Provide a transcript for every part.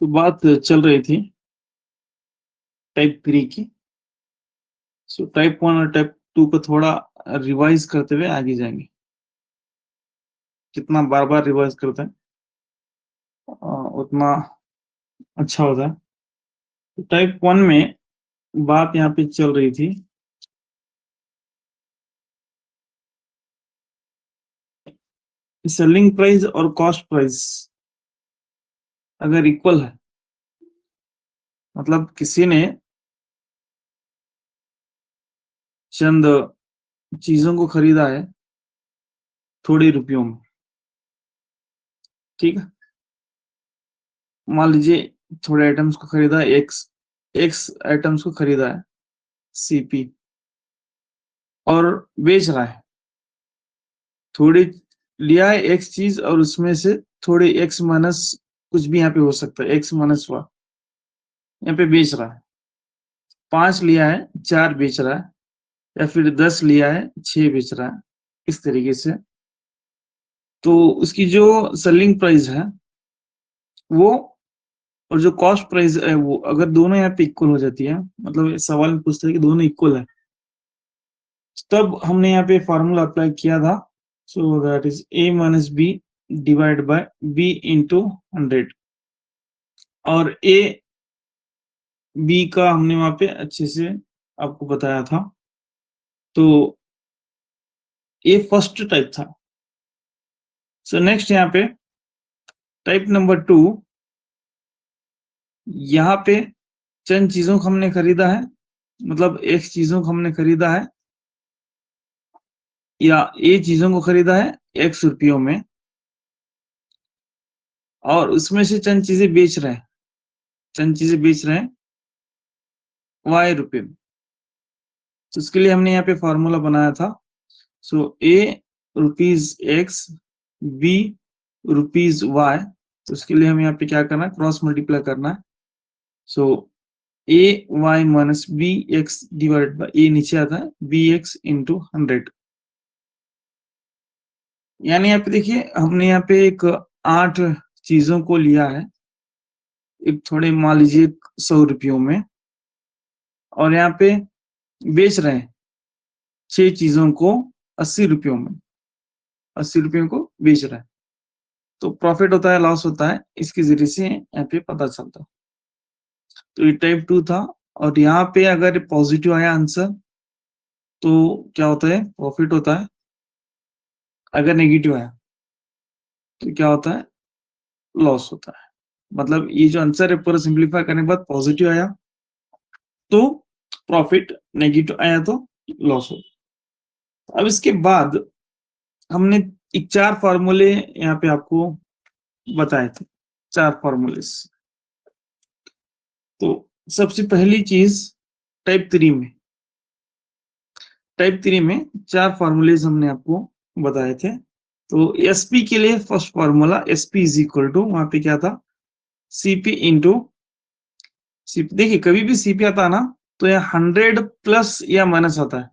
तो बात चल रही थी टाइप 3 की। सो टाइप 1 और टाइप 2 को थोड़ा रिवाइज करते हुए आगे जाएंगे। कितना बार बार रिवाइज करते हैं उतना अच्छा होता है। तो टाइप 1 में बात यहाँ पे चल रही थी सेलिंग प्राइस और कॉस्ट प्राइस अगर इक्वल है, मतलब किसी ने चंद चीजों को खरीदा है थोड़े रुपयों में, ठीक है। मान लीजिए थोड़े आइटम्स को खरीदा है, एक्स आइटम्स को खरीदा है सीपी और बेच रहा है। थोड़ी लिया है एक्स चीज और उसमें से थोड़े एक्स माइनस कुछ भी यहाँ पे हो सकता है, एक्स माइनस हुआ, यहाँ पे बेच रहा है। 5 लिया है 4 बेच रहा है, या फिर 10 लिया है 6 बेच रहा है, इस तरीके से। तो उसकी जो सेलिंग प्राइस है वो और जो कॉस्ट प्राइस है वो अगर दोनों यहाँ पे इक्वल हो जाती है, मतलब सवाल में पूछता है कि दोनों इक्वल है, तब हमने यहाँ पे फॉर्मूला अप्लाई किया था। So that is a minus B divide by b into 100। और a b का हमने वहां पे अच्छे से आपको बताया था। तो ये फर्स्ट टाइप था। सो नेक्स्ट यहाँ पे टाइप नंबर 2, यहाँ पे चंद चीजों को हमने खरीदा है, मतलब एक चीजों को हमने खरीदा है या ए चीजों को खरीदा है x रुपयों में, और उसमें से चंद चीजें बेच रहे हैं, चंद चीजें बेच रहे हैं y रुपये में। तो उसके लिए हमने यहाँ पे फॉर्मूला बनाया था। सो a rupees x, b rupees y। तो उसके लिए हम यहाँ पे क्या करना है, क्रॉस मल्टीप्लाई करना है। So a y minus b x divide by a नीचे आता है बी एक्स इंटू 100। यानी यहाँ पे देखिए हमने यहाँ पे एक 8 चीजों को लिया है, एक थोड़े मान लीजिए 100 रुपयों में, और यहाँ पे बेच रहे हैं 6 चीजों को 80 रुपयों में, 80 रुपयों को बेच रहा है। तो प्रॉफिट होता है लॉस होता है, इसके जरिए से यहाँ पे पता चलता है। तो ये टाइप 2 था। और यहाँ पे अगर पॉजिटिव आया आंसर तो क्या होता है, प्रॉफिट होता है। अगर नेगेटिव आया तो क्या होता है, लॉस होता है। मतलब ये जो आंसर है पूरा सिंप्लीफाई करने के बाद पॉजिटिव आया तो प्रॉफिट, नेगेटिव आया तो लॉस हो। अब इसके बाद हमने एक 4 फॉर्मूले यहाँ पे आपको बताए थे, 4 फॉर्मूले। तो सबसे पहली चीज टाइप 3 में, टाइप 3 में 4 फॉर्मूलेज हमने आपको बताए थे। तो एसपी के लिए first formula SP is equal to, वहां पे क्या था, सीपी इंटू सीपी। देखिए कभी भी सीपी आता है ना तो यहाँ 100 प्लस या माइनस आता है,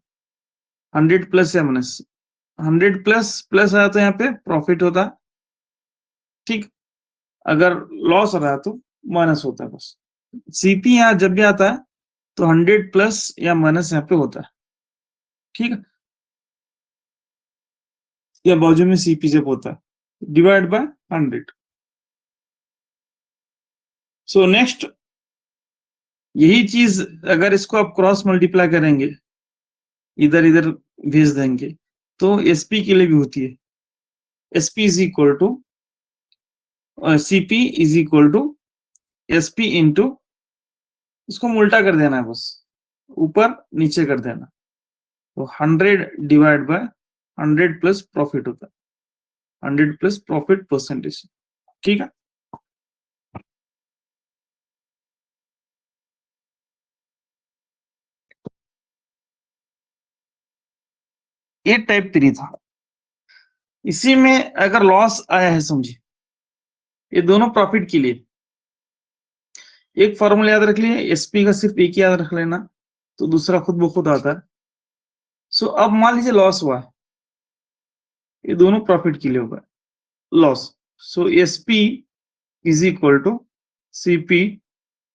100 प्लस या माइनस। 100 प्लस प्लस आया तो यहाँ पे प्रॉफिट होता है, ठीक। अगर लॉस आ रहा है तो माइनस होता है बस। सीपी यहाँ जब भी आता है तो 100 प्लस या माइनस यहाँ पे होता है, ठीक है। या बाजू में सीपी जब होता है डिवाइड बाय 100। सो नेक्स्ट यही चीज अगर इसको आप क्रॉस मल्टीप्लाई करेंगे, इधर इधर भेज देंगे, तो एसपी के लिए भी होती है। SP is equal to CP is equal to SP into, इसको उल्टा कर देना है बस, ऊपर नीचे कर देना। तो 100 डिवाइड बाय 100 प्लस प्रॉफिट होता है, 100 प्लस प्रॉफिट परसेंटेज, ठीक है। ये टाइप 3 था। इसी में अगर लॉस आया है समझिए, ये दोनों प्रॉफिट के लिए। एक फॉर्मूला याद रख लिए, एसपी का सिर्फ एक ही याद रख लेना, तो दूसरा खुद ब खुद आता है। सो अब मान लीजिए लॉस हुआ है, ये दोनों प्रॉफिट के लिए होगा loss. So SP is equal to CP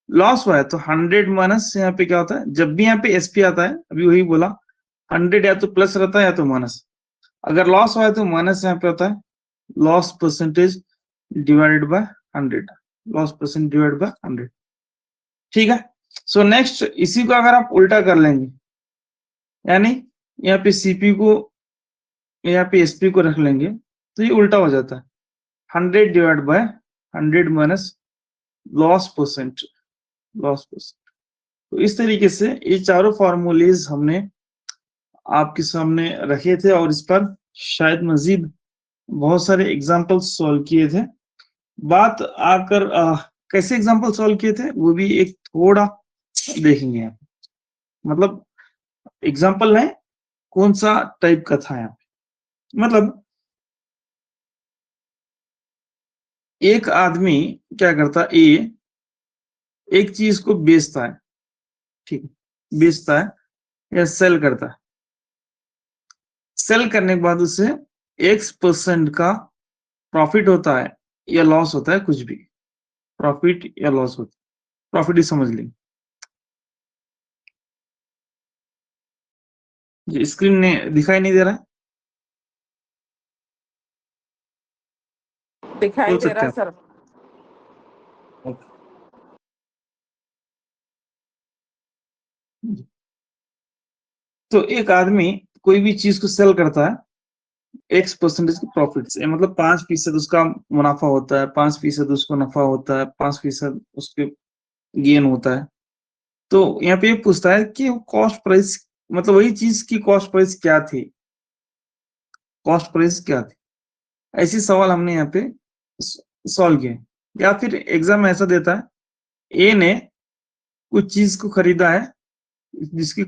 loss हुआ है तो 100 माइनस यहाँ पे क्या होता है, जब भी यहाँ पे एसपी आता है, अभी वही बोला 100 या तो प्लस रहता है या तो माइनस। अगर लॉस हुआ है तो माइनस यहाँ पे होता है, loss percentage divided by 100, loss percent divided by 100। ठीक है, सो नेक्स्ट इसी को अगर आप उल्टा कर लेंगे, यानी यहाँ पे सीपी को यहाँ पे एसपी को रख लेंगे तो ये उल्टा हो जाता है, 100 divide by 100 minus loss percent, loss percent. तो इस तरीके से ये चारों फॉर्मूलेज हमने आपके सामने रखे थे और इस पर शायद मजीद बहुत सारे एग्जाम्पल सॉल्व किए थे। बात आकर कैसे एग्जाम्पल सॉल्व किए थे वो भी एक थोड़ा देखेंगे, मतलब एग्जाम्पल है कौन सा टाइप का था यहाँ पे। मतलब एक आदमी क्या करता है, एक चीज को बेचता है, ठीक, बेचता है या सेल करता है। सेल करने के बाद उसे X% का प्रॉफिट होता है या लॉस होता है, कुछ भी प्रॉफिट या लॉस होता है, प्रॉफिट ही समझ लेंगे। स्क्रीन में दिखाई नहीं दे रहा है, दिखाई बोल दे सकते रहा हैं सर। तो एक आदमी कोई भी चीज को सेल करता है X% की प्रॉफिट से, मतलब 5% उसका मुनाफा होता है, 5% उसको नफा होता है, 5% उसके गेन होता है। तो यहाँ पे ये पूछता है कि कॉस्ट प्राइस, मतलब वही चीज की कॉस्ट प्राइस क्या थी, कॉस्ट प्राइस क्या थी। ऐसी सवाल हमने यहाँ पे सॉल्व किए। या फिर एग्जाम ऐसा देता है, ए ने कुछ चीज को खरीदा है जिसकी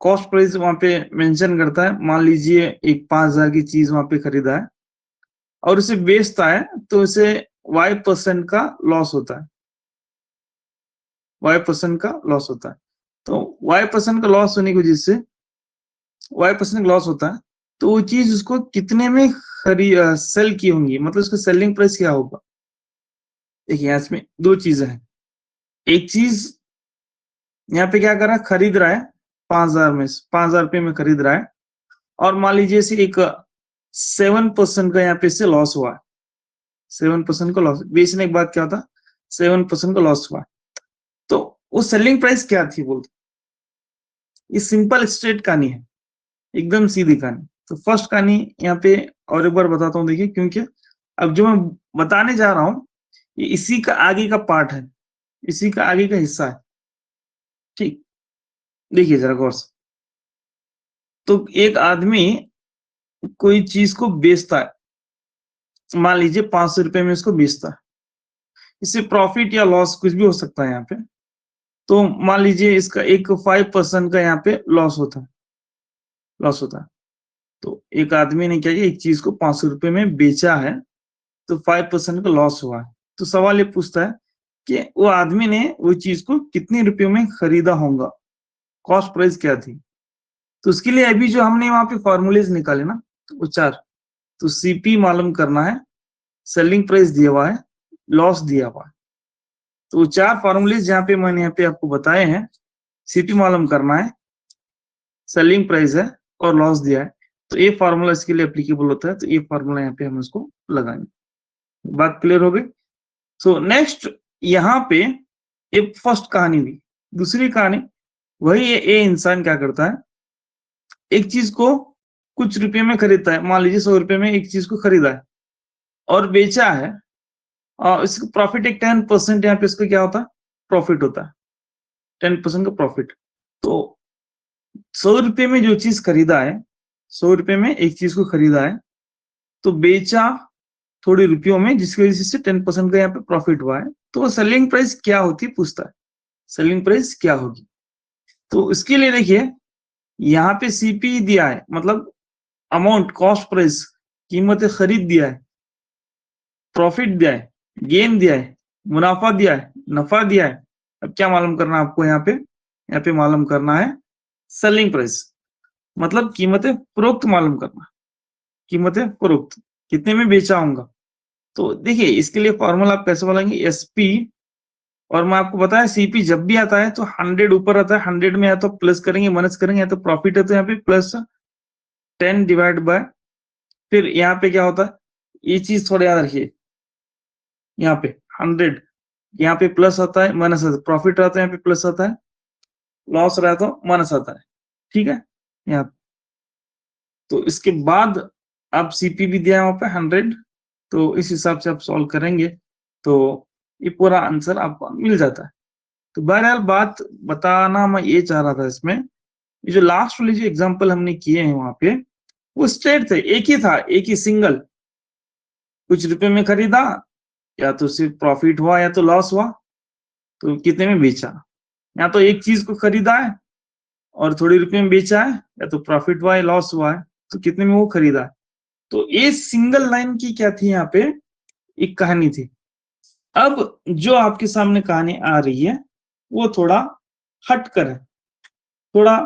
कॉस्ट प्राइस वहां पे मेंशन करता है, मान लीजिए एक 5,000 की चीज वहां पे खरीदा है और उसे बेचता है तो उसे Y% का लॉस होता है, Y% का लॉस होता है। तो Y% का लॉस होने की वजह से Y% का लॉस होता है, तो वो चीज उसको कितने में सेल की होंगी, मतलब उसका सेलिंग प्राइस क्या होगा। देखिए यहाँ इसमें दो चीजें हैं, एक चीज यहाँ पे क्या कर रहा है, खरीद रहा है 5,000 में, 5,000 रुपये में खरीद रहा है और मान लीजिए इसे एक 7% का यहाँ पे से लॉस हुआ है, 7% का लॉस, बेचने के बाद क्या होता, 7% का लॉस हुआ। तो वो सेलिंग प्राइस क्या थी बोलते, ये सिंपल स्ट्रेट कहानी है, एकदम सीधी कहानी। तो फर्स्ट कहानी यहाँ पे और एक बार बताता हूँ, देखिए, क्योंकि अब जो मैं बताने जा रहा हूँ ये इसी का आगे का पार्ट है, इसी का आगे का हिस्सा है, ठीक। देखिए जरा गौर से, तो एक आदमी कोई चीज को बेचता है, मान लीजिए 500 रुपए में इसको बेचता है, इससे प्रॉफिट या लॉस कुछ भी हो सकता है यहाँ पे। तो मान लीजिए इसका एक 5% का यहाँ पे लॉस होता है, लॉस होता है। तो एक आदमी ने क्या किया, एक चीज को 500 रुपए में बेचा है तो 5% का लॉस हुआ है। तो सवाल ये पूछता है कि वो आदमी ने वो चीज को कितने रुपयों में खरीदा होगा, कॉस्ट प्राइस क्या थी। तो उसके लिए अभी जो हमने वहां पे फॉर्मूलेज निकाले ना, वो चार, तो सीपी मालूम करना है, सेलिंग प्राइस दिया हुआ है, लॉस दिया हुआ है। तो वो चार फॉर्मूलेज जहाँ पे मैंने यहाँ पे आपको बताए हैं, सीपी मालूम करना है, सेलिंग प्राइस है और लॉस दिया है, तो ये फॉर्मूला इसके लिए एप्लीकेबल होता है। तो ये फॉर्मूला यहाँ पे हम इसको लगाएंगे। बात क्लियर हो गई। सो नेक्स्ट यहाँ पे ये फर्स्ट कहानी हुई। दूसरी कहानी वही है, ये इंसान क्या करता है, एक चीज को कुछ रुपये में खरीदता है, मान लीजिए 100 रुपये में एक चीज को खरीदा है और बेचा है, और इसका प्रॉफिट एक 10% यहाँ पे इसका क्या होता है, प्रॉफिट होता है, 10% का प्रॉफिट। तो 100 रुपये में जो चीज खरीदा है, 100 रुपये में एक चीज को खरीदा है तो बेचा थोड़ी रुपयों में, जिसकी वजह से 10% का यहाँ पे प्रॉफिट हुआ है। तो सेलिंग प्राइस क्या होती है पूछता है, सेलिंग प्राइस क्या होगी। तो इसके लिए देखिए यहाँ पे सीपी दिया है, मतलब अमाउंट, कॉस्ट प्राइस, कीमत खरीद दिया है, प्रॉफिट दिया है, गेन दिया है, मुनाफा दिया है, नफा दिया है। अब क्या मालूम करना है आपको, यहाँ पे मालूम करना है सेलिंग प्राइस, मतलब कीमतें फरोख्त मालूम करना, कीमतें फरोख्त कितने में बेचा होगा। तो देखिए इसके लिए फॉर्मूला आप कैसे बोलेंगे, एसपी, और मैं आपको बताया सीपी जब भी आता है तो 100 ऊपर आता है, 100 में या तो प्लस करेंगे माइनस करेंगे, या तो प्रॉफिट है तो यहाँ पे प्लस 10 डिवाइड बाय, फिर यहाँ पे क्या होता है, ये चीज थोड़ा याद रखिए, यहाँ पे 100, यहाँ पे प्लस आता है माइनस आता है, प्रॉफिट आता है यहाँ पे प्लस आता है, लॉस रहा तो माइनस आता है, ठीक है। यहाँ तो इसके बाद आप सीपी भी दिया है वहां पे 100, तो इस हिसाब से आप सॉल्व करेंगे तो ये पूरा आंसर आपको मिल जाता है। तो बहरहाल बात बताना मैं ये चाह रहा था इसमें, ये जो लास्ट वाली जो एग्जांपल हमने किए हैं वहां पे वो स्ट्रेट थे, एक ही था, एक ही सिंगल, कुछ रुपए में खरीदा, या तो सिर्फ प्रॉफिट हुआ या तो लॉस हुआ, तो कितने में बेचा, या तो एक चीज को खरीदा है और थोड़ी रुपए में बेचा है, या तो प्रॉफिट हुआ है लॉस हुआ है, तो कितने में वो खरीदा है। तो ये सिंगल लाइन की क्या थी, यहाँ पे एक कहानी थी। अब जो आपके सामने कहानी आ रही है वो थोड़ा हटकर है, थोड़ा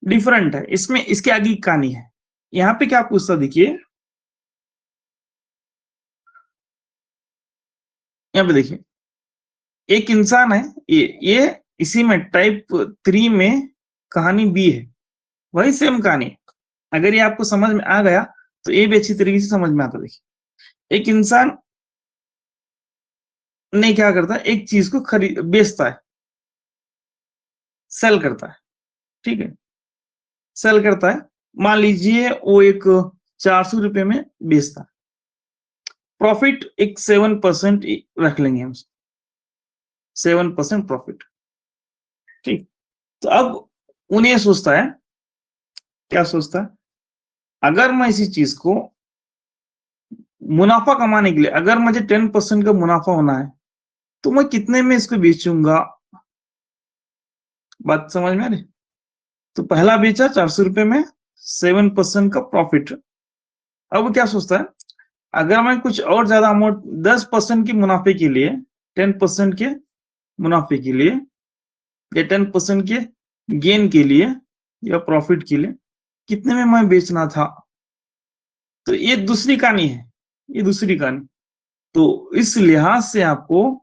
डिफरेंट है, इसमें इसके आगे की कहानी है। यहाँ पे क्या पूछता देखिए, यहाँ पे देखिए एक इंसान है, ये इसी में टाइप 3 में कहानी बी है, वही सेम कहानी है। अगर ये आपको समझ में आ गया तो ये भी अच्छी तरीके से समझ में आता। देखिए एक इंसान ने क्या करता है, एक चीज को खरीद बेचता है, सेल करता है, ठीक है, सेल करता है, मान लीजिए वो एक 400 रुपए में बेचता है, प्रॉफिट एक 7% रख लेंगे हम, 7% प्रॉफिट, ठीक। तो अब उन्हें सोचता है, क्या सोचता है, अगर मैं इसी चीज को मुनाफा कमाने के लिए, अगर मुझे 10% का मुनाफा होना है तो मैं कितने में इसको बेचूंगा, बात समझ में आ रही। तो पहला बेचा 400 रुपए में, 7% का प्रॉफिट। अब क्या सोचता है, अगर मैं कुछ और ज्यादा अमाउंट 10% के मुनाफे के लिए, 10% के मुनाफे के लिए, या 10% के गेन के लिए, या प्रॉफिट के लिए कितने में मैं बेचना था। तो ये दूसरी कहानी है, ये दूसरी कहानी। तो इस लिहाज से आपको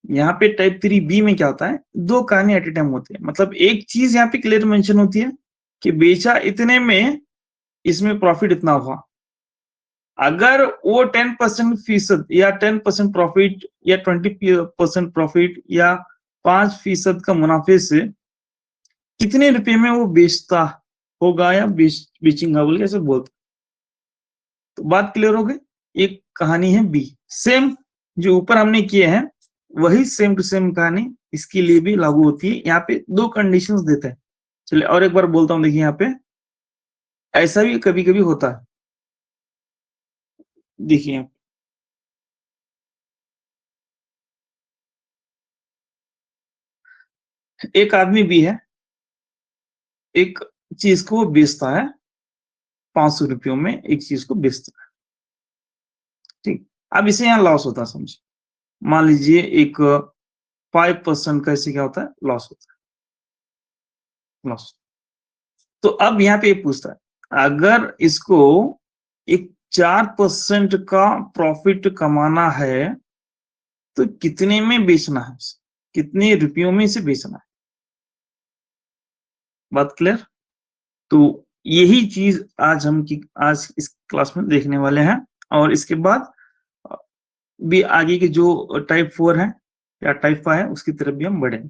यहाँ पे टाइप 3 बी में क्या होता है, दो कहानी एट ए टाइम होती है, मतलब एक चीज यहाँ पे क्लियर मेंशन होती है कि बेचा इतने में, इसमें प्रॉफिट इतना हुआ। अगर वो 10% फीसद या 10% प्रॉफिट या 20% प्रॉफिट या 5% का मुनाफे से कितने रुपए में वो बेचता होगा या बेचेंगा बोल कैसे बोलते, तो बात क्लियर हो गई। एक कहानी है बी, सेम जो ऊपर हमने किए हैं वही सेम टू सेम कहानी इसके लिए भी लागू होती है। यहाँ पे दो कंडीशंस देते हैं। चलिए और एक बार बोलता हूँ, देखिए यहाँ पे ऐसा भी कभी कभी होता है। देखिए एक आदमी भी है, एक चीज को बेचता है, 500 रुपयों में एक चीज को बेचता है, ठीक। अब इसे यहाँ लॉस होता है, समझिए, मान लीजिए एक 5% का इसे क्या होता है, लॉस होता है, लॉस। तो अब यहाँ पे ये पूछता है, अगर इसको एक 4% का प्रॉफिट कमाना है तो कितने में बेचना है, कितने रुपयों में इसे बेचना है, बात क्लियर। तो यही चीज आज इस क्लास में देखने वाले हैं, और इसके बाद भी आगे के जो टाइप 4 है या टाइप 5 है उसकी तरफ भी हम बढ़ेंगे।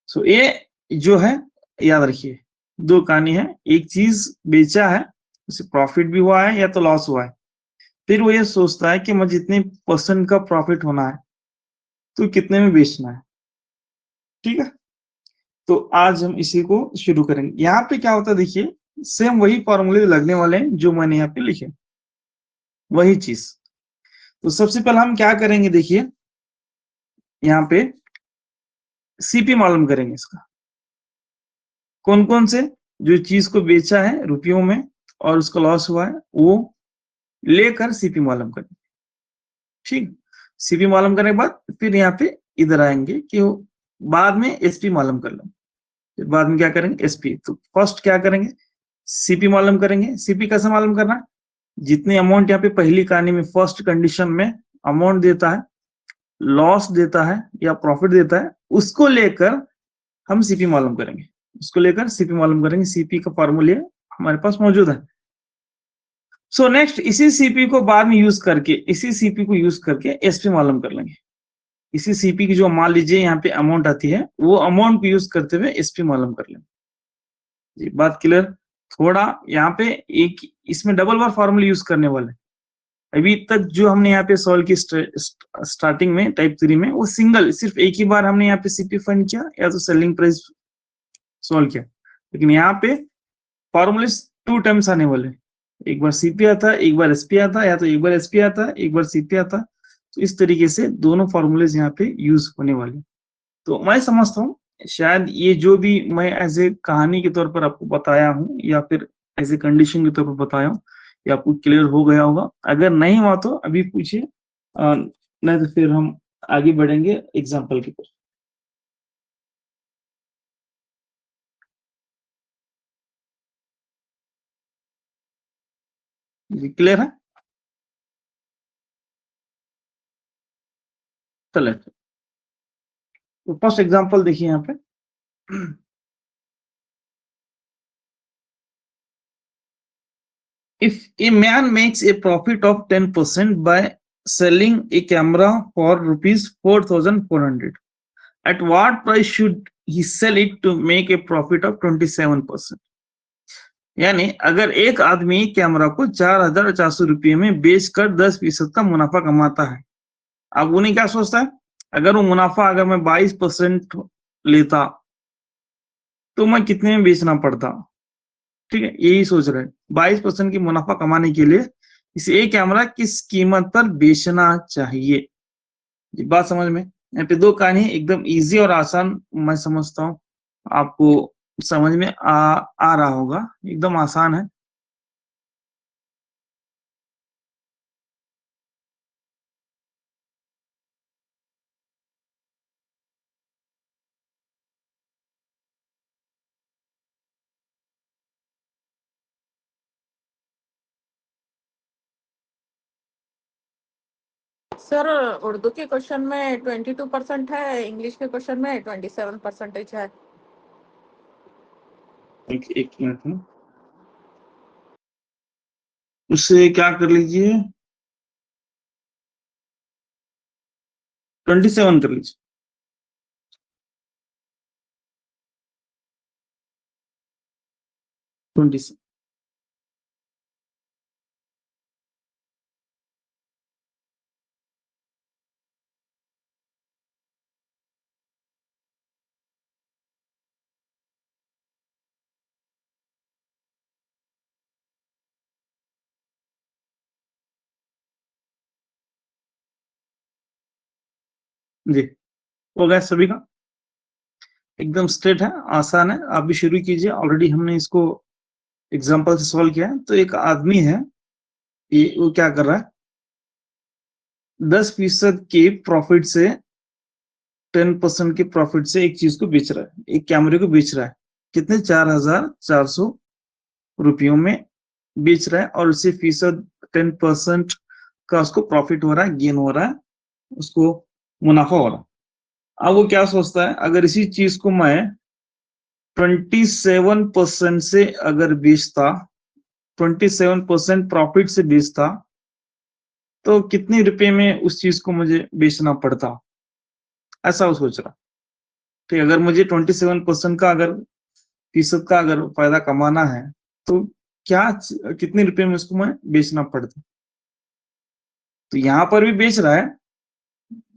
सो ये जो है याद रखिए, दो कहानी है, एक चीज बेचा है उसे प्रॉफिट भी हुआ है या तो लॉस हुआ है, फिर वो ये सोचता है कि मुझे जितने % का प्रॉफिट होना है तो कितने में बेचना है, ठीक है। तो आज हम इसी को शुरू करेंगे। यहाँ पे क्या होता है देखिए, सेम वही फॉर्मूले लगने वाले हैं जो मैंने यहाँ पे लिखे, वही चीज। तो सबसे पहले हम क्या करेंगे, देखिए यहाँ पे सीपी मालूम करेंगे इसका, कौन कौन से जो चीज को बेचा है रुपयों में और उसका लॉस हुआ है वो लेकर सीपी मालूम करेंगे, ठीक। सीपी मालूम करने के बाद फिर यहाँ पे इधर आएंगे कि बाद में एसपी मालूम कर लो, फिर बाद में क्या करेंगे, एसपी। तो फर्स्ट क्या करेंगे, सीपी मालूम करेंगे। सीपी कैसे मालूम करना है, जितने अमाउंट यहाँ पे पहली कहानी में फर्स्ट कंडीशन में अमाउंट देता है, लॉस देता है या प्रॉफिट देता है, उसको लेकर हम सीपी मालूम करेंगे। उसको लेकर सीपी मालूम करेंगे। सीपी का फॉर्मूला हमारे पास मौजूद है। सो नेक्स्ट इसी सीपी को बाद में यूज करके, इसी सीपी को यूज करके एसपी मालूम कर लेंगे। इसी सीपी की जो मान लीजिए यहाँ पे अमाउंट आती है, वो अमाउंट को यूज करते हुए एसपी मालूम कर लेंगे। जी बात क्लियर? थोड़ा यहाँ पे एक इसमें डबल बार फॉर्मूला यूज करने वाले। अभी तक जो हमने यहाँ पे सॉल्व की स्टार्टिंग में टाइप 3 में, वो सिंगल सिर्फ एक ही बार हमने यहाँ पे सीपी फाइंड किया या तो सेलिंग प्राइस सॉल्व किया। लेकिन यहाँ पे फॉर्मूले 2 टाइम्स आने वाले, एक बार सीपी आता है, एक बार एसपी आता है, या तो एक बार एसपी आता है, एक बार सीपी आता है। तो इस तरीके से दोनों फॉर्मूलेज यहाँ पे यूज होने वाले। तो मैं समझता हूँ शायद ये जो भी मैं एज ए कहानी के तौर पर आपको बताया हूँ या फिर एज ए कंडीशन के तौर पर बताया हूँ, ये आपको क्लियर हो गया होगा। अगर नहीं हुआ तो अभी पूछिए, नहीं तो फिर हम आगे बढ़ेंगे एग्जाम्पल की तरफ। क्लियर है? चले तो फर्स्ट एग्जाम्पल देखिए यहाँ पे। If a man makes a profit of 10% by selling a camera for rupees 4,400, at what price should he sell it to make a profit of 27%? यानी अगर एक आदमी कैमरा को 4,400 रुपये में बेचकर 10% का मुनाफा कमाता है, अब उन्हें क्या सोचता है, अगर वो मुनाफा अगर मैं 22% लेता तो मैं कितने में बेचना पड़ता? ठीक है, यही सोच रहे हैं। 22% की मुनाफा कमाने के लिए इसे एक कैमरा किस कीमत पर बेचना चाहिए? ये बात समझ में? यहाँ पे 2 कहानी एकदम इजी और आसान, मैं समझता हूँ आपको समझ में आ रहा होगा, एकदम आसान है। सर उर्दू के क्वेश्चन में 22% है, इंग्लिश के क्वेश्चन में 27% है। एक मिनट में उससे क्या कर लीजिए, 27 कर लीजिए। जी हो गया सभी का? एकदम स्ट्रेट है, आसान है, आप भी शुरू कीजिए। ऑलरेडी हमने इसको एग्जांपल से सॉल्व किया है। तो एक आदमी है, ये वो क्या कर रहा है, 10% के प्रॉफिट से, 10% के प्रॉफिट से एक चीज को बेच रहा है, एक कैमरे को बेच रहा है। कितने? 4,400 रुपयों में बेच रहा है, और उसे फीसद 10% का उसको प्रॉफिट हो रहा है, गेन हो रहा है, उसको मुनाफा हो रहा है। अब वो क्या सोचता है, अगर इसी चीज को मैं 27% से अगर बेचता, 27% प्रॉफिट से बेचता, तो कितने रुपए में उस चीज को मुझे बेचना पड़ता? ऐसा वो सोच रहा। ठीक, अगर मुझे 27% का अगर फीसद का अगर फायदा कमाना है, तो क्या कितने रुपए में उसको मैं बेचना पड़ता? तो यहाँ पर भी बेच रहा है,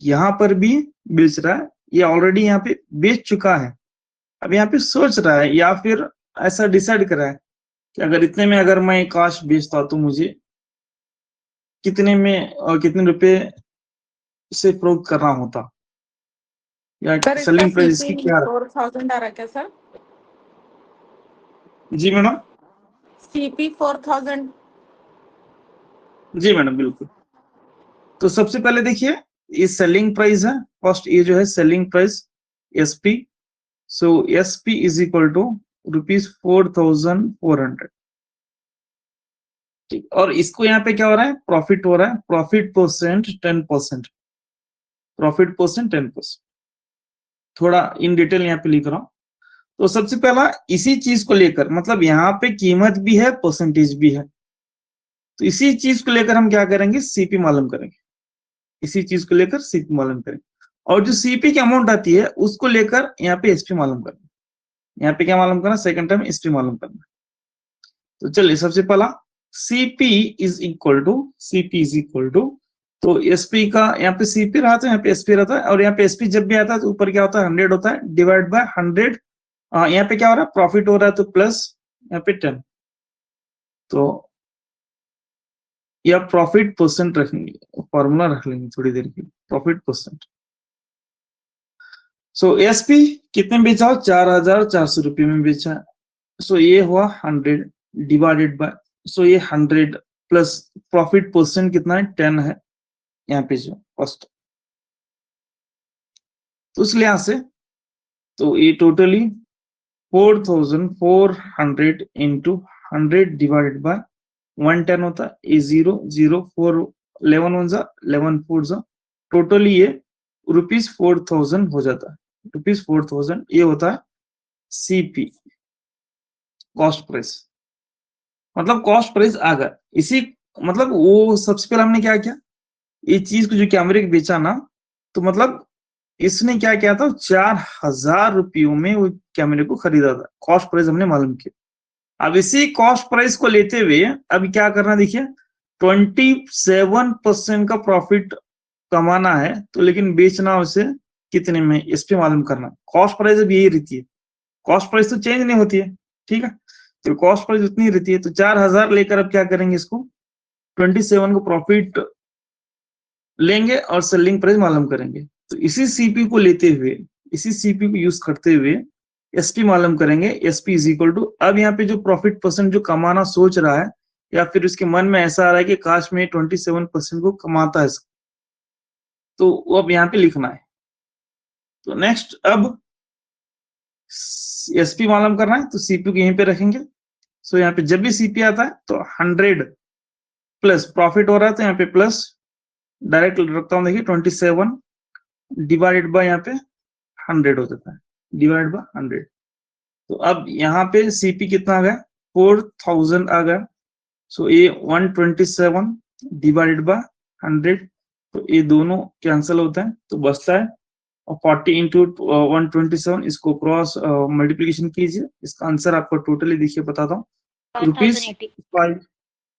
यहाँ पर भी बेच रहा है, ये ऑलरेडी यहाँ पे बेच चुका है। अब यहाँ पे सोच रहा है या फिर ऐसा डिसाइड कर रहा है कि अगर इतने में अगर मैं काश बेचता तो मुझे कितने में और कितने रुपए से फरोख्त करना होता, या सर सेलिंग प्राइस इसका इसकी क्या? 4,000 आ रहा है क्या सर? जी मैडम। सीपी 4,000। जी मैडम बिल्कुल। तो सबसे पहले देखिए, ये सेलिंग प्राइस है, फर्स्ट ये जो है selling price SP. So SP is equal to ₹4,400। ठीक, और इसको यहाँ पे क्या हो रहा है, प्रॉफिट हो रहा है, प्रॉफिट परसेंट 10%, प्रॉफिट परसेंट 10%। थोड़ा इन डिटेल यहाँ पे लिख रहा हूँ। तो सबसे पहला इसी चीज को लेकर, मतलब यहाँ पे कीमत भी है, परसेंटेज भी है, तो इसी चीज को लेकर हम क्या करेंगे, सीपी मालूम करेंगे, इसी चीज को लेकर सीपी मालूम करेंगे, और जो सीपी की अमाउंट आती है उसको लेकर यहाँ पे एसपी मालूम करना, यहाँ पे क्या मालूम करना, सेकंड टाइम एसपी मालूम करना। तो चलिए सबसे पहला सीपी इज इक्वल टू, तो एसपी का यहाँ पे सीपी रहा था, यहाँ पे एसपी रहता है, और यहाँ पे एसपी जब भी आता है तो ऊपर क्या होता है, 100 होता है, डिवाइड बाय 100। यहाँ पे क्या हो रहा है, प्रॉफिट हो रहा है, तो प्लस यहाँ पे 10, तो या प्रॉफिट परसेंट रखेंगे, फॉर्मूला रख लेंगे थोड़ी देर के लिए, प्रॉफिट परसेंट। सो एसपी कितने में बेचा हो, 4,400 रुपये में बेचा है, सो ये हुआ 100 डिवाइडेड बाय, सो ये 100 प्लस प्रॉफिट परसेंट कितना है, 10 है यहाँ पे जो फर्स्ट, तो उस लिहाज से तो ये टोटली 4,400 इंटू 100 डिवाइडेड बाय 110 होता है, ये 004 11 वन जा 11 4 जा, टोटली ये ₹4,000 हो जाता है, ₹4,000 ये होता है सीपी, कॉस्ट प्राइस। मतलब कॉस्ट प्राइस आ गया इसी, मतलब वो सबसे पहले हमने क्या किया, ये चीज को जो कैमरे को बेचा ना, तो मतलब इसने क्या किया था, 4,000 रुपयों में वो कैमरे को खरीदा था, कॉस्ट प्राइस हमने मालूम किया। अब इसी कॉस्ट प्राइस को लेते हुए अभी क्या करना, देखिए 27% का प्रॉफिट कमाना है, तो लेकिन बेचना उसे कितने में, इस पे मालूम करना। कॉस्ट प्राइस अब यही रहती है, कॉस्ट प्राइस तो चेंज नहीं होती है, ठीक है, तो कॉस्ट प्राइस उतनी रहती है, तो 4,000 लेकर अब क्या करेंगे, इसको 27 को प्रॉफिट लेंगे और सेलिंग प्राइस मालूम करेंगे। तो इसी सीपी को लेते हुए, इसी सीपी को यूज करते हुए एसपी मालूम करेंगे, एसपी इज इक्वल टू, अब यहाँ पे जो प्रॉफिट परसेंट जो कमाना सोच रहा है, या फिर उसके मन में ऐसा आ रहा है कि काश में 27% को कमाता है, तो वो अब यहाँ पे लिखना है। तो नेक्स्ट अब एसपी मालूम करना है, तो सीपी को यहीं पे रखेंगे। सो यहाँ पे जब भी सीपी आता है तो 100 प्लस प्रॉफिट हो रहा है, तो यहाँ पे प्लस डायरेक्ट रखता हूँ, देखिए 27 डिवाइडेड बाय यहाँ पे 100 हो जाता है, डिवाइड बाय 100। तो अब यहाँ पे सीपी कितना आ गया, 4,000 आ गया, सो ये 127 डिवाइडेड बाय 100, तो ये दोनों कैंसिल होता है, तो बचता है 40 इंटू 127, इसको क्रॉस मल्टीप्लीकेशन कीजिए, इसका आंसर आपको टोटली देखिए बताता हूँ, ₹5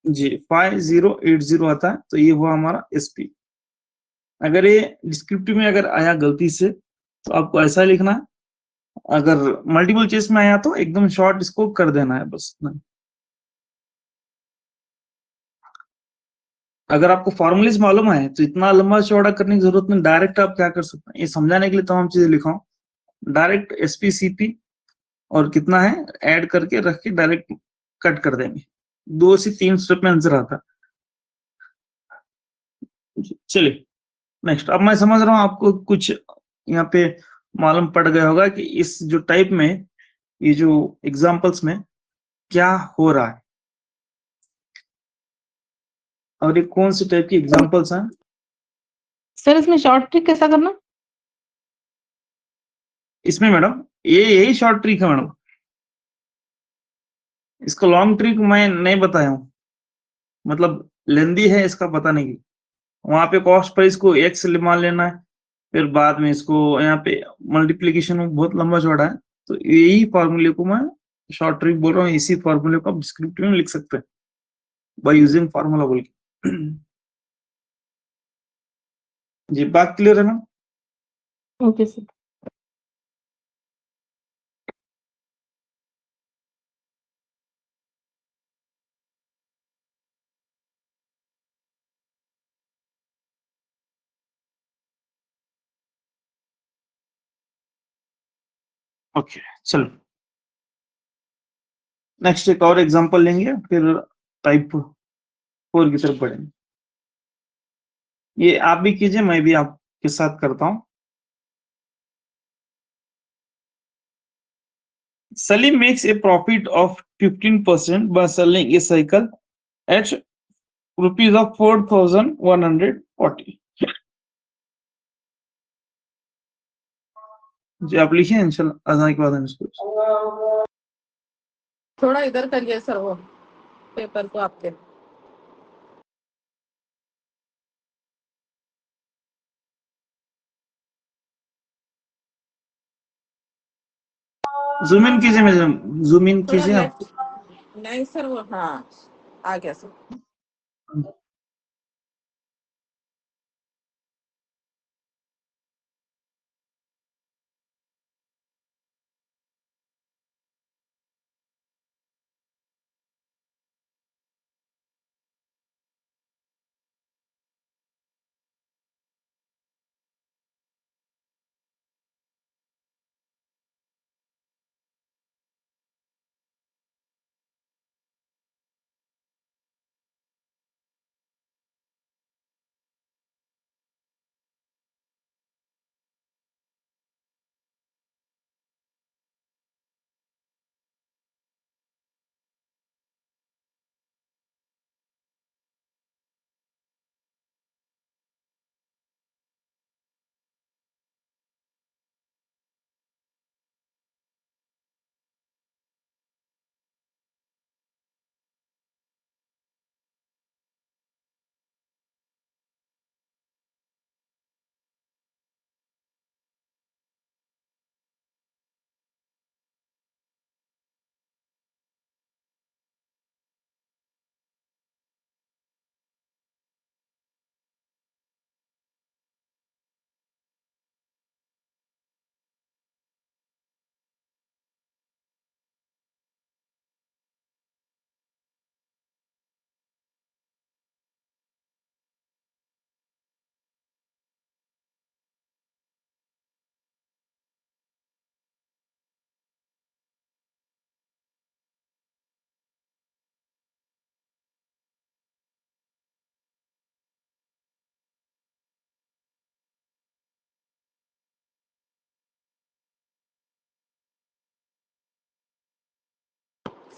जी 5080 आता है, तो ये हुआ हमारा एसपी। अगर ये डिस्क्रिप्टिव में अगर आया गलती से तो आपको ऐसा लिखना है, अगर मल्टीपल चॉइस में आया तो एकदम शॉर्ट इसको कर देना है बस। अगर आपको फॉर्मुलेज मालूम है तो इतना लंबा चौड़ा करने की जरूरत नहीं, डायरेक्ट आप क्या कर सकते हैं, ये समझाने के लिए तमाम चीजें लिखा हूं, डायरेक्ट एसपी सीपी और कितना है ऐड करके रख के डायरेक्ट कट कर देंगे, 2 से 3 स्टेप में आंसर आता है। चलिए नेक्स्ट, अब मैं समझ रहा हूँ आपको कुछ यहाँ पे मालूम पड़ गया होगा कि इस जो टाइप में, ये जो एग्जाम्पल्स में क्या हो रहा है, और ये कौन सी टाइप की एग्जाम्पल्स हैं। सर इसमें शॉर्ट ट्रिक कैसा करना, इसमें मैडम ये यही शॉर्ट ट्रिक है मैडम, इसका लॉन्ग ट्रिक मैं नहीं बताया हूँ, मतलब लेंदी है इसका पता नहीं, वहां पे कॉस्ट प्राइस को एक्स मान लेना है, फिर बाद में इसको यहाँ पे मल्टीप्लीकेशन में बहुत लंबा चौड़ा है, तो यही फॉर्मूले को मैं शॉर्ट ट्रिक बोल रहा हूँ, इसी फॉर्मूले को आप डिस्क्रिप्टिव में लिख सकते हैं बाय यूजिंग फार्मूला बोल के। जी बात क्लियर है ना। Okay sir. ओके चलो नेक्स्ट एक और एग्जांपल लेंगे, फिर टाइप 4 की तरफ बढ़ेंगे। ये आप भी कीजिए, मैं भी आपके साथ करता हूँ। Salim makes a profit of 15% by selling a cycle H rupees of 4,140. जी आप लिखिए इंशाल्लाह अज़ान के बाद हम इसको थोड़ा इधर करिए सर वो पेपर को आपके। जूम इन कीजिए मैडम, जूम इन थोड़ा कीजिए आप। लेफ्ट नहीं सर वो हाँ आ गया सर।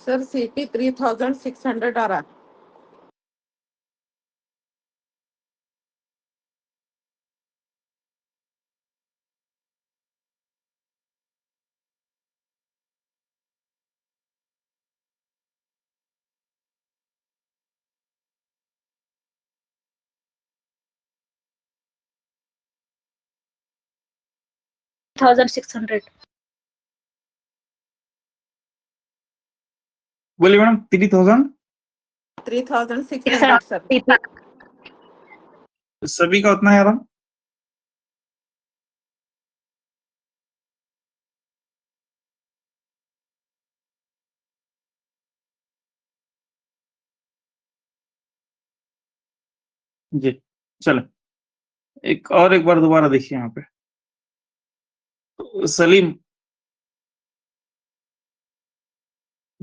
सर CP 3,600 आ रहा। $1,600. बोलिए मैडम 3,000 3,600 सर। CP. सभी का उतना है आराम। जी चलो एक बार दोबारा देखिए यहाँ पे। तो सलीम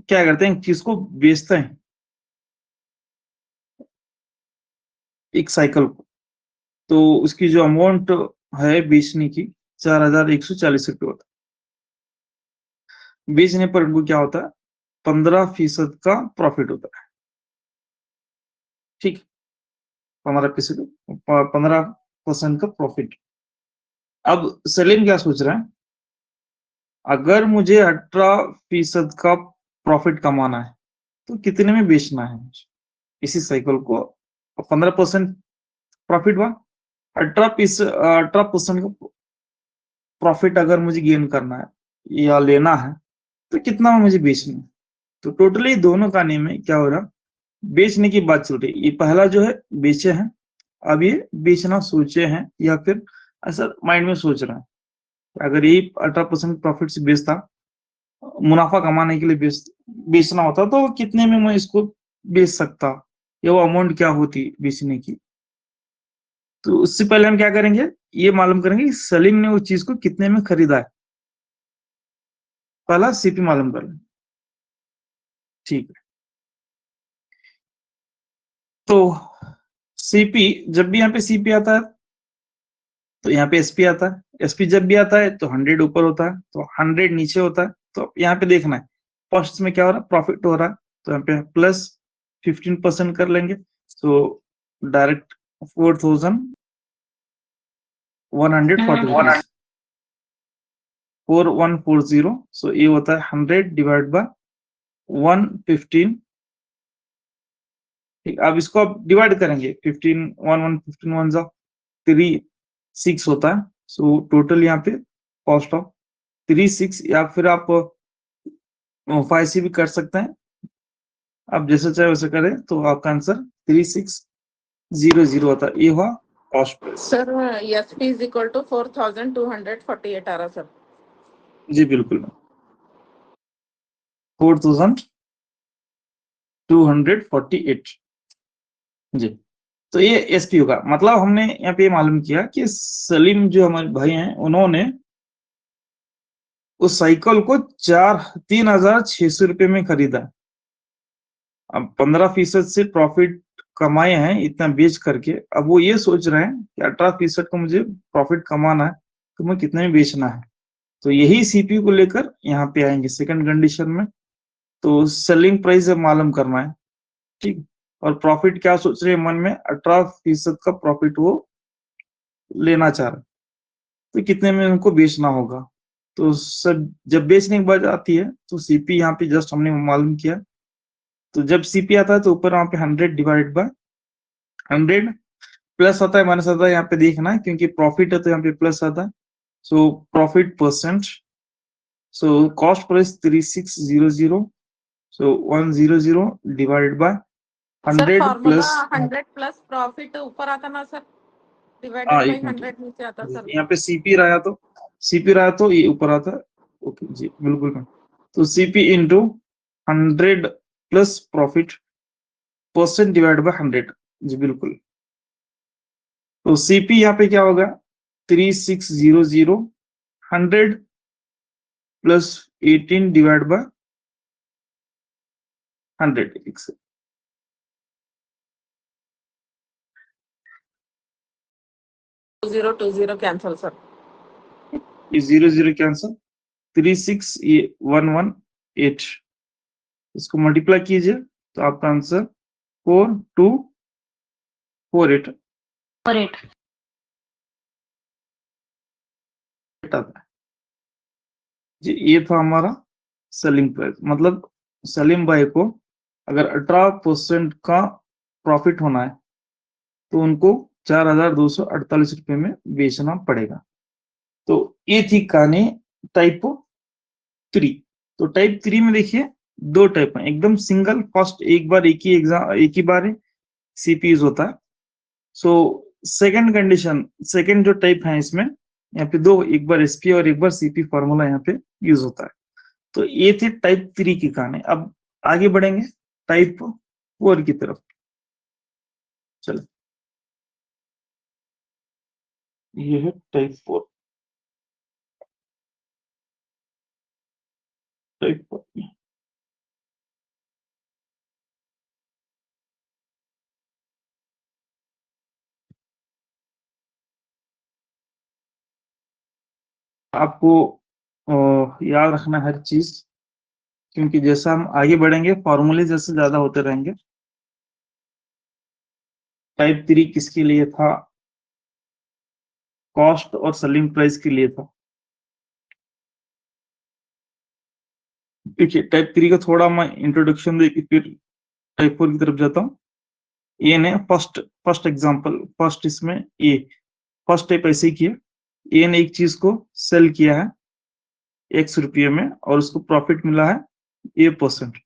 क्या करते हैं, चीज को बेचते हैं एक साइकिल को, तो उसकी जो अमाउंट है बेचने की 4,140 रुपये होता है। बेचने पर उनको क्या होता है 15% का प्रॉफिट होता है। ठीक 15% का प्रॉफिट। अब सलीम क्या सोच रहा है, अगर मुझे 18% का प्रॉफिट कमाना है तो कितने में बेचना है मुझे इसी साइकिल को। 15% प्रॉफिट हुआ, 18% का प्रॉफिट अगर मुझे गेन करना है या लेना है तो कितना में मुझे बेचना है। तो टोटली दोनों कहानी में क्या हो रहा, बेचने की बात चल रही। ये पहला जो है बेचे हैं, अब ये बेचना सोचे हैं या फिर ऐसा माइंड में सोच रहा है अगर ये 18% प्रॉफिट से बेचता, मुनाफा कमाने के लिए बेचना होता तो कितने में मैं इसको बेच सकता या वो अमाउंट क्या होती बेचने की। तो उससे पहले हम क्या करेंगे, ये मालूम करेंगे कि सलीम ने उस चीज को कितने में खरीदा है। पहला सीपी मालूम कर लें। ठीक है, तो सीपी जब भी यहाँ पे सीपी आता है तो यहाँ पे एसपी आता है। एसपी जब भी आता है तो 100 ऊपर होता है, तो 100 नीचे होता है। तो यहाँ पे देखना है फर्स्ट में क्या हो रहा है, प्रॉफिट हो रहा है, तो यहाँ पे 15% कर लेंगे, सो डायरेक्ट 4140 रुपीज, 4140, सो ये होता है 100 डिवाइड बाय 115। ठीक, अब इसको आप डिवाइड करेंगे, 15 जा 36 होता है, सो टोटल यहाँ पे कॉस्ट ऑफ 36, या फिर आप 5 से भी कर सकते हैं, आप जैसे चाहे वैसे करें, तो आपका आंसर 3600 होता है। ये हुआ cost price. Sir SP is equal to 4248 आ रहा सर। जी बिल्कुल, 4248 जी। तो ये एसपी होगा, मतलब हमने यहाँ पे मालूम किया कि सलीम जो हमारे भाई हैं, उन्होंने उस साइकिल को 3600 रुपये में खरीदा। अब 15% से प्रॉफिट कमाए हैं इतना बेच करके, अब वो ये सोच रहे हैं कि 18% का मुझे प्रॉफिट कमाना है, तो मैं कितने में बेचना है। तो यही सीपीयू को लेकर यहाँ पे आएंगे सेकंड कंडीशन में। तो सेलिंग प्राइस मालूम करना है, ठीक, और प्रॉफिट क्या सोच रहे हैं मन में, 18% का प्रॉफिट वो लेना चाह रहे, तो कितने में उनको बेचना होगा। तो सर जब बेचने की बात आती है तो सीपी यहाँ पे जस्ट हमने मालूम किया, तो जब सीपी आता है तो ऊपर वहां पे 100 डिवाइड बाय 100 प्लस आता है माइनस आता है, यहाँ पे देखना है क्योंकि प्रॉफिट है तो यहाँ पे प्लस आता है, so profit percent, so cost price 3600, so 100 divided by sir 100 formula plus 100 plus profit ऊपर आता ना सर, डिवाइडेड बाय 100 नीचे आता सर। यहाँ पे सीपी रहा तो ये ऊपर आता है। ओके जी बिल्कुल मैम, तो CP into 100 plus profit percent divide by 100, जी बिल्कुल। तो सीपी यहाँ पे क्या होगा, 3600, 100 प्लस 18 डिवाइड बाय 100, ठीक से। Zero two zero cancel sir, ये 00 कैंसिल, 36118, इसको मल्टीप्लाई कीजिए तो आपका आंसर 4248 आता है जी। ये था हमारा सेलिंग प्राइस, मतलब सलीम भाई को अगर 18% का प्रॉफिट होना है तो उनको 4248 रुपए में बेचना पड़ेगा। तो ये थी कहानी टाइप 3। तो टाइप 3 में देखिए दो टाइप है, एकदम सिंगल, फर्स्ट एक ही बार सीपीयूज होता है। सो सेकंड कंडीशन, सेकंड जो टाइप है इसमें, यहाँ पे दो, एक बार एसपी और एक बार सीपी फॉर्मूला यहाँ पे यूज होता है। तो ये थी टाइप 3 की कहानी। अब आगे बढ़ेंगे टाइप 4 की तरफ। चलो, ये है टाइप 4। टाइप 4 आपको याद रखना हर चीज, क्योंकि जैसा हम आगे बढ़ेंगे फॉर्मूले जैसे ज्यादा होते रहेंगे। टाइप 3 किसके लिए था, कॉस्ट और सेलिंग प्राइस के लिए था। देखिए टाइप 3 का थोड़ा मैं इंट्रोडक्शन दे फिर टाइप 4 की तरफ जाता हूँ। ये ने फर्स्ट एग्जांपल, फर्स्ट इसमें ये फर्स्ट टाइप ऐसे ही किया, ये ने एक चीज को सेल किया है X रुपये में और उसको प्रॉफिट मिला है A%,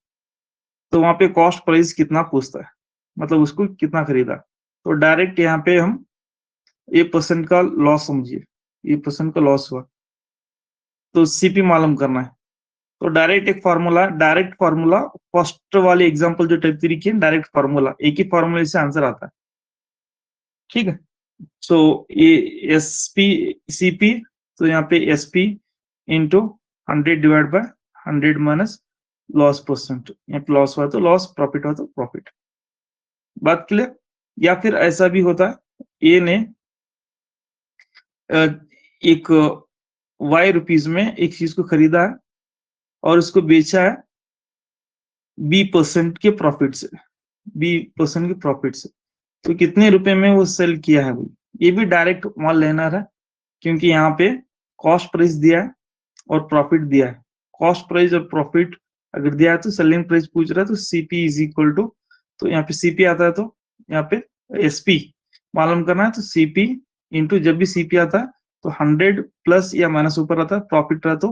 तो वहां पे कॉस्ट प्राइस कितना पूछता है, मतलब उसको कितना खरीदा। तो डायरेक्ट यहाँ पे हम A% का लॉस समझिए, A% का लॉस हुआ, तो सीपी मालूम करना है। तो डायरेक्ट एक डायरेक्ट फार्मूला, फर्स्ट वाली एग्जांपल जो टाइप 3 की, डायरेक्ट फार्मूला, एक ही फार्मूले से आंसर आता है, ठीक है। सो ये एसपी सीपी, तो यहाँ पे SP into 100 divide by 100 minus loss percent, यहाँ पे लॉस हुआ तो लॉस, प्रॉफिट हुआ तो प्रॉफिट। बात क्लियर। या फिर ऐसा भी होता है, ए ने एक Y रुपीज में एक चीज को खरीदा है और उसको बेचा है B% के प्रॉफिट से, B% की प्रॉफिट से। तो कितने रुपए में वो सेल किया है वो, ये भी डायरेक्ट माल लेनर है, क्योंकि यहाँ पे कॉस्ट प्राइस दिया है और प्रॉफिट दिया है। कॉस्ट प्राइस और प्रॉफिट अगर दिया है तो सेलिंग प्राइस पूछ रहा है, तो CP इज इक्वल टू, तो यहाँ पे CP आता है तो यहाँ पे SP मालूम करना है, तो CP इंटू जब भी CP आता है तो 100 प्लस या माइनस ऊपर आता है, प्रॉफिट रहा तो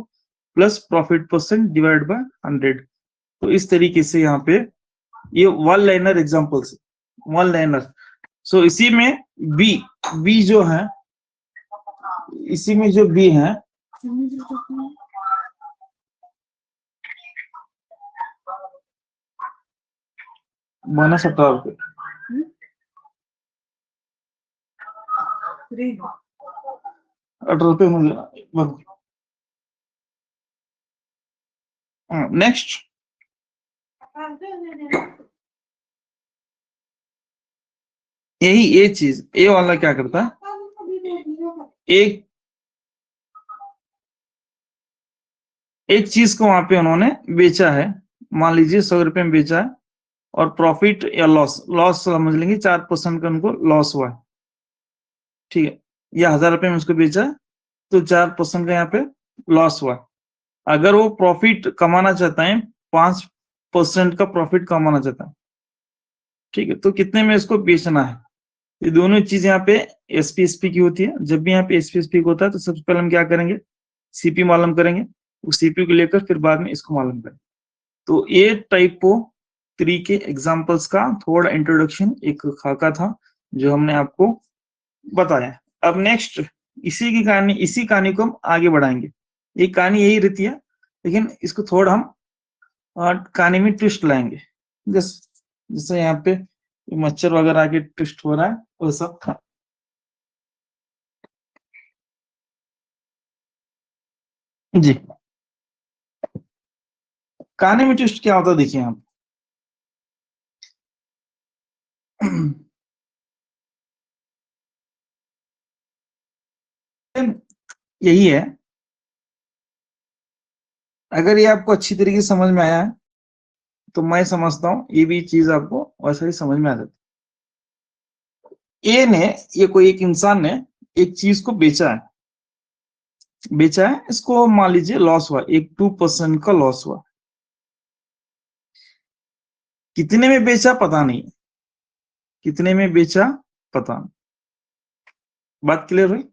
plus profit percent divide by 100। तो इस तरीके से यहाँ पे ये one liner examples, one liner. So इसी में बी जो है, इसी में जो बी है, बोनस 18 रुपए, 18 रुपए मुझे। नेक्स्ट, यही ये चीज, ये वाला क्या करता है, एक चीज को वहां पे उन्होंने बेचा है, मान लीजिए 100 रुपए में बेचा है, और प्रॉफिट या लॉस समझ लेंगे, 4% का उनको लॉस हुआ है, ठीक है, या 1000 रुपए में उसको बेचा है तो 4% का यहाँ पे लॉस हुआ है। अगर वो प्रॉफिट कमाना चाहता है, 5% का प्रॉफिट कमाना चाहता है, ठीक है, तो कितने में इसको बेचना है। ये दोनों चीज यहाँ पे SP की होती है। जब भी यहाँ पे SP होता है तो सबसे पहले हम क्या करेंगे, CP मालूम करेंगे, उस CP को लेकर फिर बाद में इसको मालूम करेंगे। तो ये टाइपो 3 के एग्जाम्पल्स का थोड़ा इंट्रोडक्शन, एक खाका था जो हमने आपको बताया। अब नेक्स्ट इसी कहानी को हम आगे बढ़ाएंगे। ये कहानी यही रहती है, लेकिन इसको थोड़ा हम कहानी में ट्विस्ट लाएंगे, जैसे यहाँ पे मच्छर वगैरह आके ट्विस्ट हो रहा है वो सब। जी, कहानी में ट्विस्ट क्या होता है देखिए आप, यही है। अगर ये आपको अच्छी तरीके से समझ में आया है तो मैं समझता हूँ ये भी चीज आपको वैसा ही समझ में आ जाती है। ये कोई एक इंसान ने एक चीज को बेचा है, इसको मान लीजिए लॉस हुआ, एक 2% का लॉस हुआ। कितने में बेचा पता नहीं, कितने में बेचा पता नहीं, बात क्लियर हुई,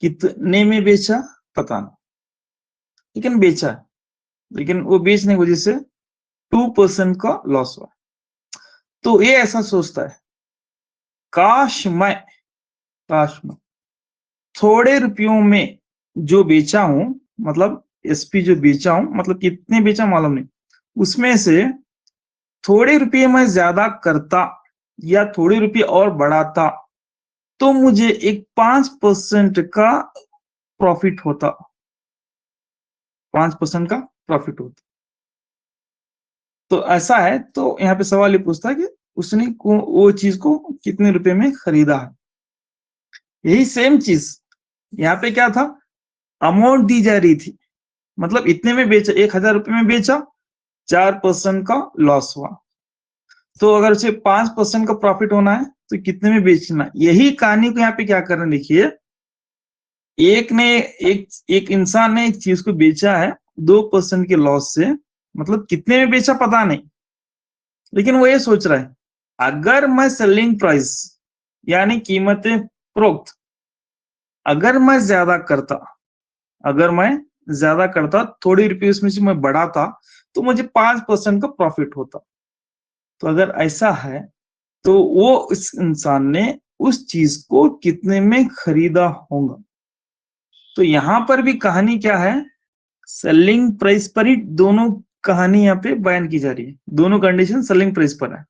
कितने में बेचा पता नहीं, लेकिन बेचा, लेकिन वो बेचने की वजह से 2% का लॉस हुआ। तो ये ऐसा सोचता है, काश मैं थोड़े रुपयों में जो बेचा हूं, मतलब SP जो बेचा हूं, मतलब कितने बेचा मालूम नहीं, उसमें से थोड़े रुपये मैं ज्यादा करता या थोड़े रुपये और बढ़ाता तो मुझे एक 5% का प्रॉफिट होता, 5% का प्रॉफिट होता। तो ऐसा है, तो यहाँ पे सवाल ये पूछता है कि उसने वो चीज को कितने रुपए में खरीदा है। यही सेम चीज यहाँ पे क्या था, अमाउंट दी जा रही थी, मतलब इतने में बेचा, 1000 रुपए में बेचा, 4% का लॉस हुआ। तो अगर उसे 5% का प्रॉफिट होना है तो कितने में बेचना। यही कहानी को यहाँ पे क्या करना, देखिए, एक इंसान ने एक चीज को बेचा है 2% के लॉस से, मतलब कितने में बेचा पता नहीं, लेकिन वो ये सोच रहा है अगर मैं सेलिंग प्राइस यानी कीमतें फरोख्त अगर मैं ज्यादा करता, थोड़ी रुपये उसमें से मैं बढ़ाता तो मुझे 5% का प्रॉफिट होता। तो अगर ऐसा है तो वो इस इंसान ने उस चीज को कितने में खरीदा होगा। तो यहां पर भी कहानी क्या है, सेलिंग प्राइस पर ही दोनों कहानी यहाँ पे बयान की जा रही है, दोनों कंडीशन सेलिंग प्राइस पर है,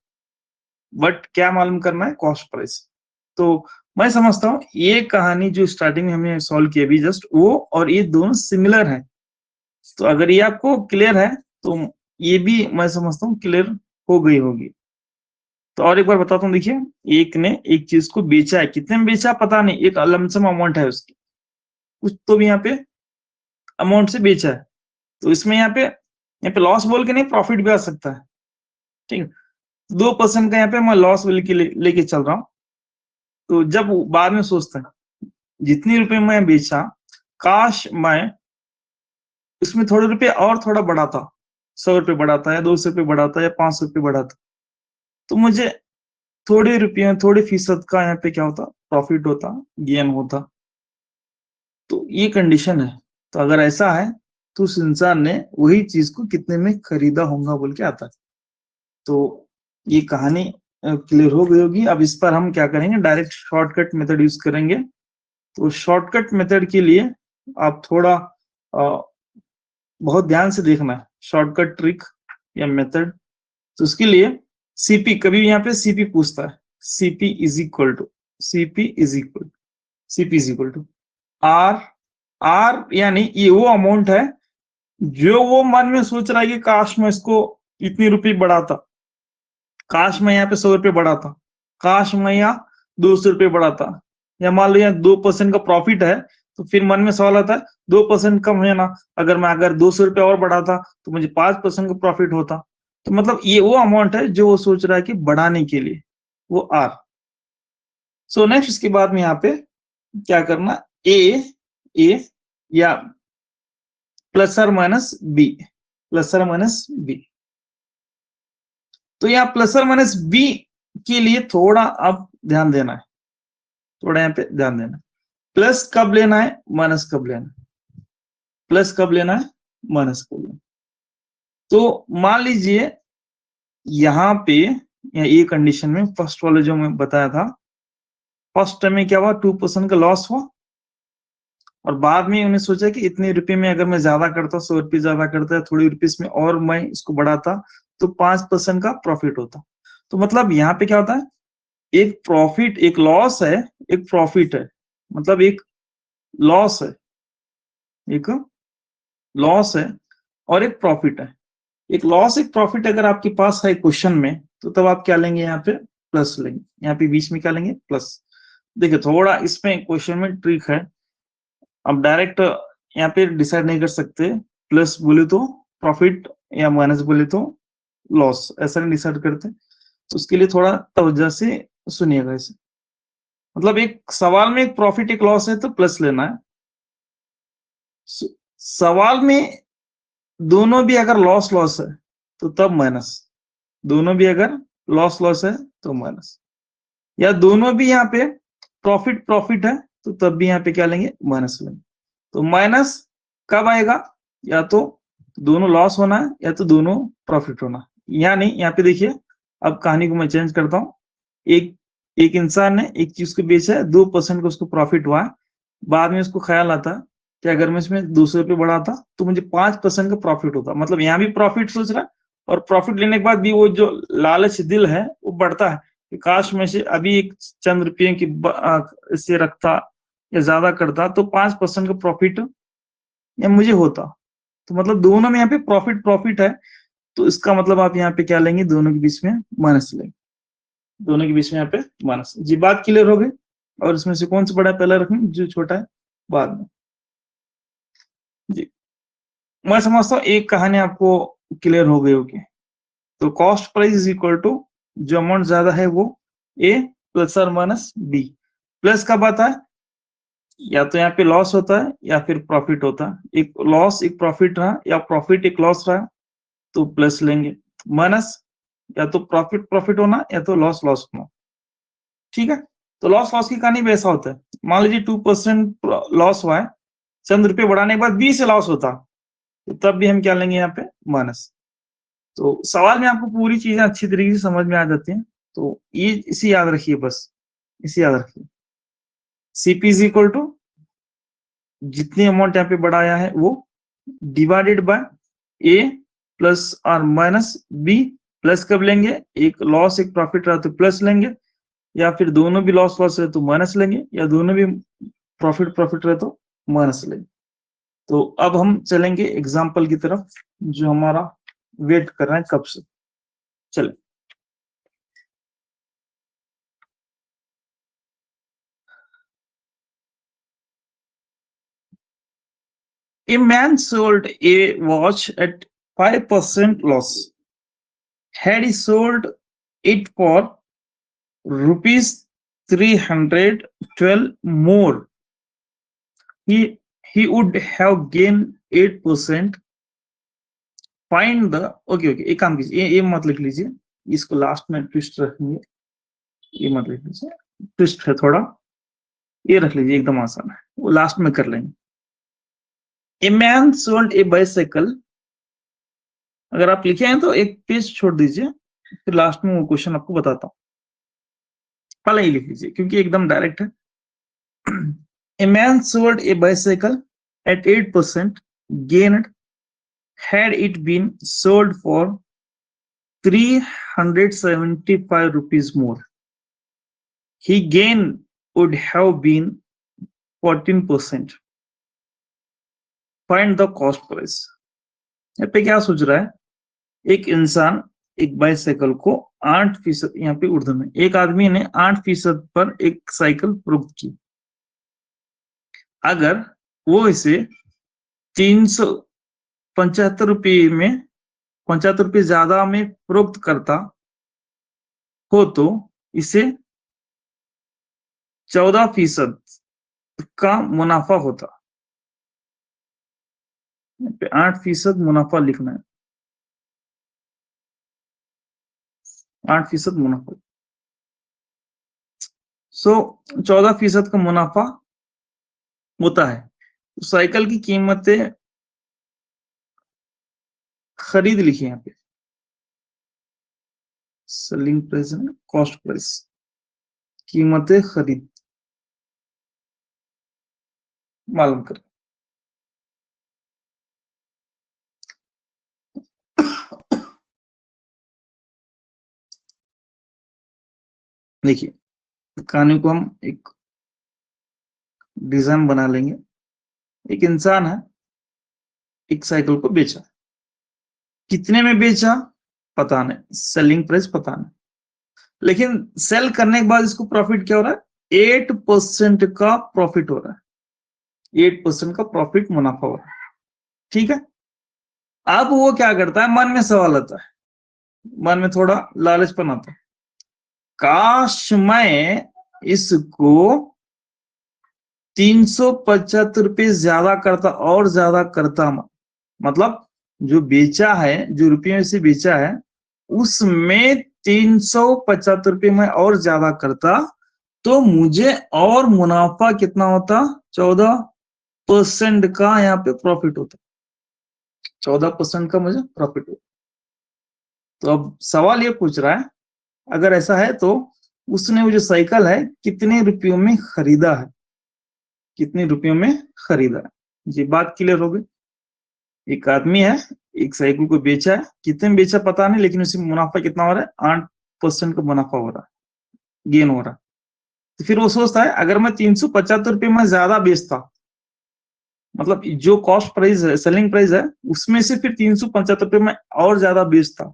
बट क्या मालूम करना है, कॉस्ट प्राइस। तो मैं समझता हूँ ये कहानी जो स्टार्टिंग में हमने सॉल्व की अभी जस्ट, वो और ये दोनों सिमिलर है। तो अगर ये आपको क्लियर है तो ये भी मैं समझता हूँ क्लियर हो गई होगी। तो और एक बार बताता हूँ, देखिए, एक ने एक चीज को बेचा है, कितने में बेचा पता नहीं, एक लमसम अमाउंट है उसकी, कुछ तो भी यहाँ पे अमाउंट से बेचा है। तो इसमें यहाँ पे लॉस बोल के नहीं, प्रॉफिट भी आ सकता है, ठीक है। 2% का यहाँ पे मैं लॉस लेके चल रहा हूँ। तो जब बाद में सोचते हैं जितने रुपए मैं बेचा, काश मैं इसमें थोड़े रुपए और थोड़ा बढ़ाता, 100 रुपए बढ़ाता या 200 रुपए बढ़ाता या 500 रुपए बढ़ाता, तो मुझे थोड़े रुपये, थोड़े फीसद का यहाँ पे क्या होता, प्रॉफिट होता, गेन होता। तो ये कंडीशन है। तो अगर ऐसा है तो उस इंसान ने वही चीज को कितने में खरीदा होगा बोल के आता है। तो ये कहानी क्लियर हो गई होगी। अब इस पर हम क्या करेंगे, डायरेक्ट शॉर्टकट मेथड यूज करेंगे। तो शॉर्टकट मेथड के लिए आप थोड़ा बहुत ध्यान से देखना है शॉर्टकट ट्रिक या मेथड। तो उसके लिए सीपी, कभी यहाँ पे सीपी पूछता है, CP is equal to R. R यानी ये वो अमाउंट है जो वो मन में सोच रहा है कि काश मैं इसको इतनी रुपये बढ़ाता, काश मैं यहाँ पे 100 रुपये बढ़ाता, काश मैं यहाँ 200 रुपये बढ़ाता। या मान लो यहाँ 2% का प्रॉफिट है, तो फिर मन में सवाल आता है 2% कम है ना, अगर 200 रुपये और बढ़ाता तो मुझे 5% का प्रॉफिट होता। तो मतलब ये वो अमाउंट है जो वो सोच रहा है कि बढ़ाने के लिए, वो आर। सो नेक्स्ट इसके बाद में यहाँ पे क्या करना, ए या प्लस और माइनस बी, तो यहाँ प्लस और माइनस बी के लिए थोड़ा आप ध्यान देना है, थोड़ा यहाँ पे ध्यान देना। प्लस कब लेना है, माइनस कब लेना है, प्लस कब लेना है, माइनस कब लेना है। तो मान लीजिए यहाँ पे ये कंडीशन में फर्स्ट वाले जो मैं बताया था, फर्स्ट टाइम में क्या हुआ, 2% का लॉस हुआ, और बाद में उन्हें सोचा कि इतने रुपए में अगर मैं ज्यादा करता, 100 रुपये ज्यादा करता, थोड़ी रुपीस में और मैं इसको बढ़ाता तो 5% का प्रॉफिट होता। तो मतलब यहाँ पे क्या होता है, एक प्रॉफिट, एक लॉस है, एक प्रॉफिट है, मतलब एक लॉस है, एक लॉस है और एक प्रॉफिट है। एक लॉस एक प्रॉफिट अगर आपके पास है क्वेश्चन में, तो तब आप क्या लेंगे, यहाँ पे प्लस लेंगे, यहाँ पे बीच में क्या लेंगे, प्लस। देखिए थोड़ा इसमें क्वेश्चन में ट्रिक है, अब डायरेक्ट यहाँ पे डिसाइड नहीं कर सकते, प्लस बोले तो प्रॉफिट या माइनस बोले तो लॉस, ऐसा नहीं डिसाइड करते। तो उसके लिए थोड़ा तवज्जो से सुनिएगा इसे। मतलब एक सवाल में एक प्रॉफिट एक लॉस है तो प्लस लेना है, सवाल में दोनों भी अगर लॉस लॉस है तो तब माइनस, दोनों भी अगर लॉस लॉस है तो माइनस, या दोनों भी यहाँ पे प्रॉफिट प्रॉफिट है तो तब भी यहाँ पे क्या लेंगे, माइनस लेंगे। तो माइनस कब आएगा, या तो दोनों लॉस होना है या तो दोनों प्रॉफिट होना है। यानी यहाँ पे देखिए, अब कहानी को मैं चेंज करता हूँ। एक इंसान ने एक चीज को बेचा है, 2% का उसको प्रॉफिट हुआ है, बाद में उसको ख्याल आता कि अगर मैं इसमें 200 रुपये बढ़ाता तो मुझे 5% का प्रॉफिट होता। मतलब यहाँ भी प्रॉफिट सोच रहा है, और प्रॉफिट लेने के बाद भी वो जो लालच दिल है वो बढ़ता है कि काश में से अभी एक चंद रुपये की से रखता या ज्यादा करता तो 5% का प्रॉफिट या मुझे होता। तो मतलब दोनों में यहाँ पे प्रॉफिट प्रॉफिट है, तो इसका मतलब आप यहाँ पे क्या लेंगे, दोनों के बीच में माइनस लेंगे, दोनों के बीच में यहाँ पे माइनस। जी बात क्लियर हो गई। और इसमें से कौन सा बड़ा है पहले रखेंगे, जो छोटा है बाद में। जी मैं समझता हूँ एक कहानी आपको क्लियर हो गई होगी। तो cost price is equal to, जो अमाउंट ज्यादा है वो ए प्लस और माइनस बी। प्लस कब आता है, या तो यहाँ पे लॉस होता है या फिर प्रॉफिट होता है। एक लॉस एक प्रॉफिट रहा या प्रॉफिट एक लॉस रहा तो प्लस लेंगे। माइनस या तो प्रॉफिट प्रॉफिट होना या तो लॉस लॉस होना। ठीक है, तो लॉस लॉस की कहानी भी ऐसा होता है। मान लीजिए 2% लॉस हुआ है, चंद रुपये बढ़ाने के बाद 20 से लॉस होता तो तब भी हम क्या लेंगे, यहाँ पे माइनस। तो सवाल में आपको पूरी चीजें अच्छी तरीके से समझ में आ जाती हैं। तो ये इसे याद रखिए, बस इसे याद रखिए। सीपी इज इक्वल टू जितनी अमाउंट यहाँ पे बढ़ाया है वो डिवाइडेड बाय ए प्लस और माइनस बी। प्लस कब लेंगे, एक लॉस एक प्रॉफिट रहा तो प्लस लेंगे, या फिर दोनों भी लॉस लॉस है तो माइनस लेंगे, या दोनों भी प्रॉफिट प्रॉफिट रहे तो माइनस लेंगे। तो अब हम चलेंगे एग्जाम्पल की तरफ, जो हमारा वेट कर रहा है कब से। चले, a man sold a watch at 5% loss. Had he sold it for rupees 312 more. He would have gained 8%. Find the okay, एक काम कीजिए, ये मत लिख लीजिए, इसको लास्ट में ट्विस्ट रखेंगे, ये मत लिख लीजिए, ट्विस्ट है थोड़ा, ये रख लीजिए, एकदम आसान है, वो लास्ट में कर लेंगे. A man sold a bicycle. अगर आप लिखे हैं तो एक पेज छोड़ दीजिए, फिर लास्ट में वो क्वेश्चन आपको बताता हूं. पहले ही लिख लीजिए क्योंकि एकदम डायरेक्ट है. A man sold a bicycle at 8% gained had it been sold for 375 rupees more. He gain would have been 14%. Find the cost price. यहाँ पे क्या सोच रहा है, एक इंसान एक बाइसाइकिल को 8%, यहाँ पे उर्दू में, एक आदमी ने 8% पर एक साइकिल फरोख्त की. अगर वो इसे 375 रुपये में, 75 रुपये ज्यादा में फरोख्त करता हो तो इसे 14% का मुनाफा होता. 8% मुनाफा लिखना है, 8% मुनाफा. सो 14% का मुनाफा होता है. तो साइकिल की कीमतें खरीद लिखी यहाँ पे, सेलिंग प्राइस है, कॉस्ट प्राइस, कीमतें खरीद मालूम कर. देखिए कहानी को हम एक डिजाइन बना लेंगे. एक इंसान है, एक साइकिल को बेचा, कितने में बेचा पता नहीं, सेलिंग प्राइस पता नहीं, लेकिन सेल करने के बाद इसको प्रॉफिट क्या हो रहा है, 8% का प्रॉफिट हो रहा है, 8% का प्रॉफिट मुनाफा हो रहा है. ठीक है. अब वो क्या करता है, मन में सवाल आता है, मन में थोड़ा लालचपन आता है, काश मैं इसको 375 रुपये ज्यादा करता और ज्यादा करता. मतलब जो बेचा है, जो रुपये से बेचा है, उसमें 375 रुपये में और ज्यादा करता तो मुझे और मुनाफा कितना होता, 14% का यहाँ पे प्रॉफिट होता, 14% का मुझे प्रॉफिट होता. तो अब सवाल ये पूछ रहा है, अगर ऐसा है तो उसने वो जो साइकिल है कितने रुपयों में खरीदा है, कितने रुपयों में खरीदा है. ये बात क्लियर हो गई. एक आदमी है, एक साइकिल को बेचा है, कितने में बेचा पता नहीं, लेकिन उसमें मुनाफा कितना हो रहा है, 8% का मुनाफा हो रहा है, गेन हो रहा है. तो फिर वो सोचता है अगर मैं 375 रुपये में ज्यादा बेचता, मतलब जो कॉस्ट प्राइस है, सेलिंग प्राइस है, उसमें से फिर 375 रुपये में और ज्यादा बेचता,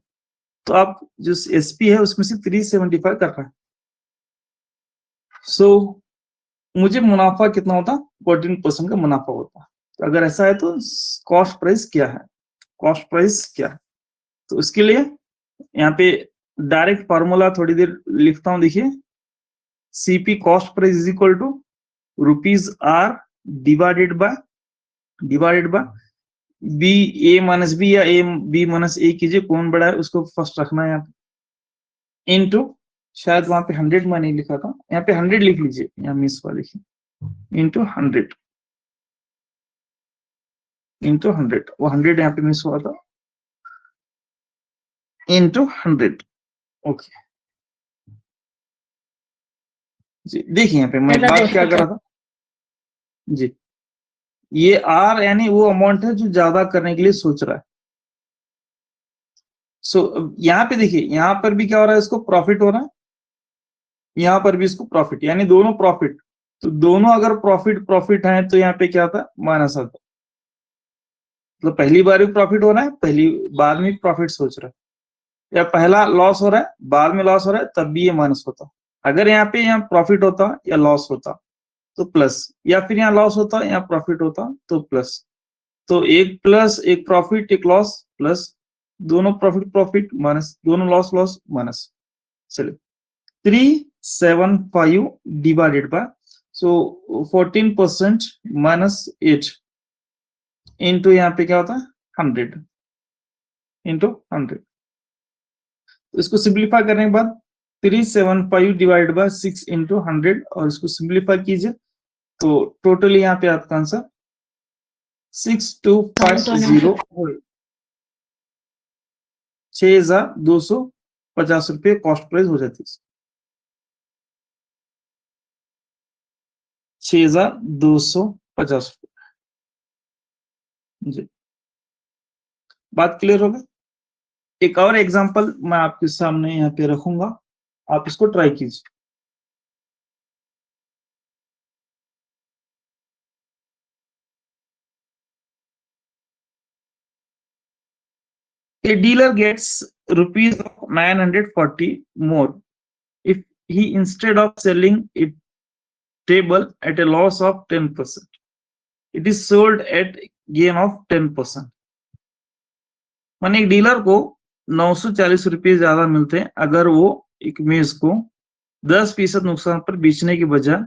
तो आप जो एसपी है उसमें से 375 कर रहा है. सो मुझे मुनाफा कितना होता, 14% का मुनाफा होता. तो अगर ऐसा है तो कॉस्ट प्राइस क्या है, कॉस्ट प्राइस क्या है. तो उसके लिए यहाँ पे डायरेक्ट फॉर्मूला थोड़ी देर लिखता हूं. देखिए, CP cost price is equal to rupees R divided by B A minus B या ए बी माइनस ए कीजिए, कौन बड़ा है उसको फर्स्ट रखना है यहाँ पे, इनटू, शायद वहां पे 100 में नहीं लिखा था, यहाँ पे 100 लिख लीजिए, यहाँ मिस हुआ, लिखिए, इंटू 100, वो 100 यहाँ पे मिस हुआ था, इंटू 100. ओके जी. देखिए यहाँ पे मैं बात क्या कर रहा था जी, ये आर यानी वो अमाउंट है जो ज्यादा करने के लिए सोच रहा है. सो यहाँ पे देखिए, यहाँ पर भी क्या हो रहा है, इसको प्रॉफिट हो रहा है, यहाँ पर भी इसको प्रॉफिट, यानी दोनों प्रॉफिट. तो दोनों अगर प्रॉफिट है तो यहाँ पे क्या आता है, माइनस आता है. मतलब पहली बार भी प्रॉफिट हो रहा है, पहली बार में प्रॉफिट सोच रहा है, या पहला लॉस हो रहा है बाद में लॉस हो रहा है तब भी ये माइनस होता. अगर यहाँ पे यहाँ प्रॉफिट होता या लॉस होता तो प्लस, या फिर यहाँ लॉस होता या प्रॉफिट होता तो प्लस. तो एक प्लस, एक प्रॉफिट, एक लॉस, प्लस, दोनों प्रॉफिट माइनस, दोनों लॉस माइनस. चलिए 375 divided by, so 14% minus 8 into यहाँ पे क्या होता है 100 इंटू 100। तो इसको सिंप्लीफाई करने के बाद 375 डिवाइड बाय 6 इंटू 100 और इसको सिंप्लीफाई कीजिए तो टोटली यहाँ पे आपका आंसर 6250 6250 रुपये कॉस्ट प्राइस हो जाती है। 6250 रुपये जी। बात क्लियर होगा? एक और एग्जांपल मैं आपके सामने यहाँ पे रखूंगा, आप इसको ट्राई कीजिए। A dealer gets rupees 940 more if he instead of selling it table at a loss of 10%, it is sold at gain of 10%। माने एक डीलर को 940 रुपये ज्यादा मिलते हैं अगर वो एक मेज को 10% नुकसान पर बेचने की बजाय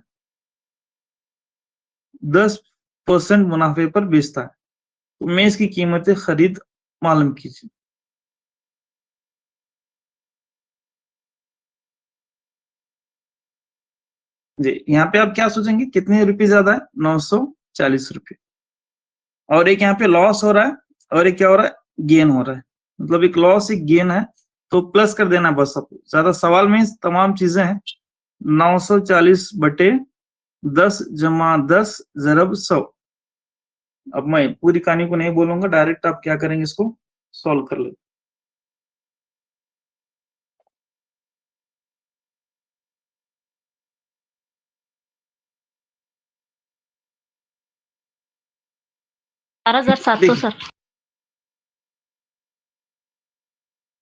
10% मुनाफे पर बेचता है। तो मेज की कीमतें खरीद मालूम कीजिए। जी, यहाँ पे आप क्या सोचेंगे कितने रुपए ज्यादा है? 940 रुपये। और एक यहाँ पे लॉस हो रहा है और एक क्या हो रहा है? गेन हो रहा है। मतलब एक लॉस एक गेन है तो प्लस कर देना बस। आपको ज्यादा सवाल में तमाम चीजें हैं। 940 बटे 10 जमा 10 ज़रब 100। अब मैं पूरी कहानी को नहीं बोलूंगा, डायरेक्ट आप क्या करेंगे इसको सॉल्व कर ले। बारह हजार सात सौ सर।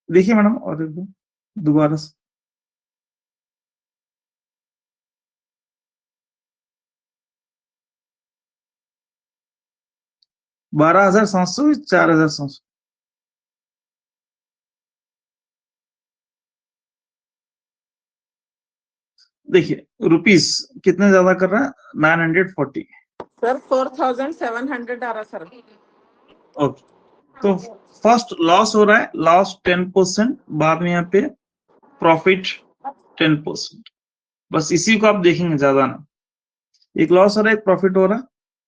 देखिए मैडम और एक बार दोबारा से। 12,700 4,700। देखिए रुपीस कितने ज्यादा कर रहा है? 940। सर 4,700 आ रहा सर। ओके, तो फर्स्ट लॉस हो रहा है, लॉस 10%, बाद में यहाँ पे प्रॉफिट 10%। बस इसी को आप देखेंगे, ज्यादा ना। एक लॉस हो रहा है एक प्रॉफिट हो रहा है।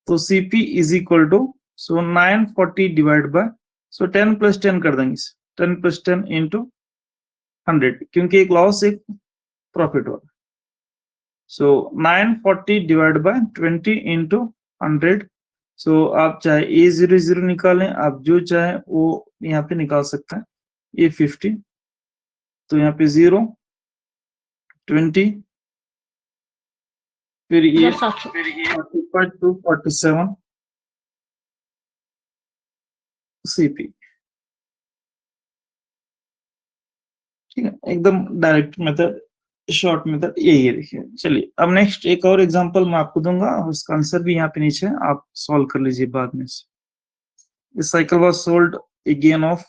तो CP is equal to 940 divide by 10 plus 10 कर देंगे, 10 प्लस 10 इंटू 100, क्योंकि एक लॉस एक प्रॉफिट हो रहा है। सो 940 डिवाइड बाय 20 इंटू 100। सो आप चाहे A00 निकालें, आप जो चाहे वो यहाँ पे निकाल सकते हैं। ये 50, तो यहाँ पे 0 20, फिर ये 45 टू 47 सीपी। ठीक है, एकदम डायरेक्ट मेथड, शॉर्ट मेथड यही है। देखिए चलिए अब नेक्स्ट एक और एग्जांपल मैं आपको दूंगा, उसका आंसर भी यहाँ पे नीचे है, आप सॉल्व कर लीजिए बाद में से। This cycle was sold a gain of,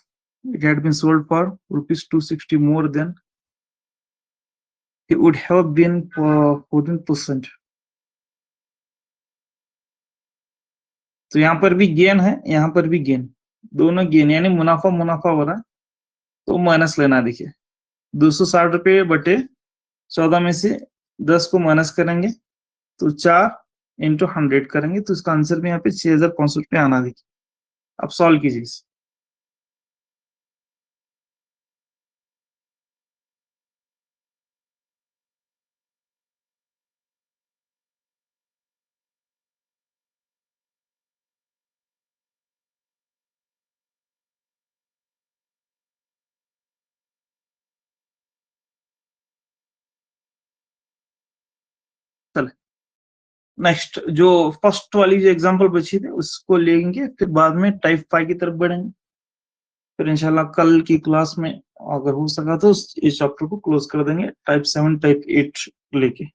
it had been sold for rupees 260 more than it would have been for 14%। तो यहाँ पर भी गेन है, यहाँ पर भी गेन, दोनों गेन, यानी मुनाफा मुनाफा हो रहा है, तो माइनस लेना। देखिए 260 रुपये बटे 14 में से 10 को माइनस करेंगे तो 4 इंटू 100 करेंगे, तो इसका आंसर भी यहाँ पे 6,500 रुपये आना। देखिए आप सॉल्व कीजिए। चले नेक्स्ट, जो फर्स्ट वाली जो एग्जांपल बची थी उसको लेंगे, फिर बाद में टाइप 5 की तरफ बढ़ेंगे। फिर इंशाल्लाह कल की क्लास में अगर हो सका तो इस चैप्टर को क्लोज कर देंगे, टाइप 7 टाइप 8 लेके।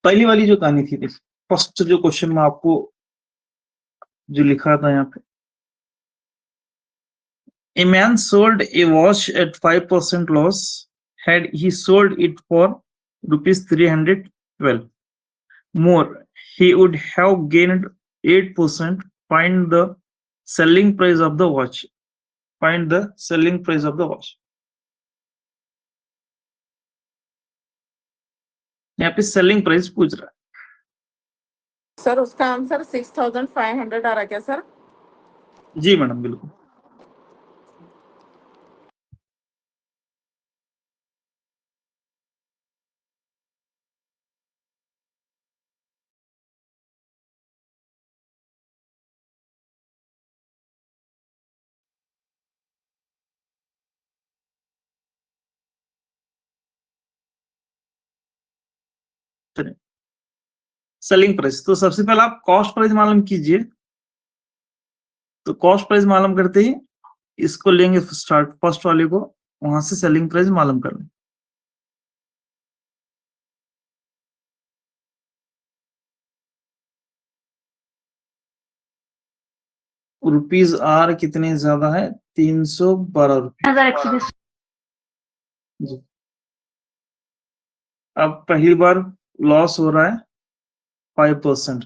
पहली वाली जो कहानी थी, फर्स्ट जो क्वेश्चन में आपको जो लिखा था यहाँ पे, A man sold a watch at 5% loss had he sold it for rupees 312 more. He would have gained 8%. Find the selling price of the watch. Find the selling price of the watch. यहाँ पे selling price पूछ रहा है। Sir उसका answer 6500 आ रहा क्या sir? जी madam, बिल्कुल। Selling price, तो सबसे पहले आप कॉस्ट प्राइस मालूम कीजिए। तो कॉस्ट प्राइस मालूम करते ही इसको लेंगे स्टार्ट, फर्स्ट वाले को, वहां से सेलिंग प्राइस मालूम करना। रुपीज आर कितने ज्यादा है? 312 रुपये। 1120। जी। अब पहली बार लॉस हो रहा है 5%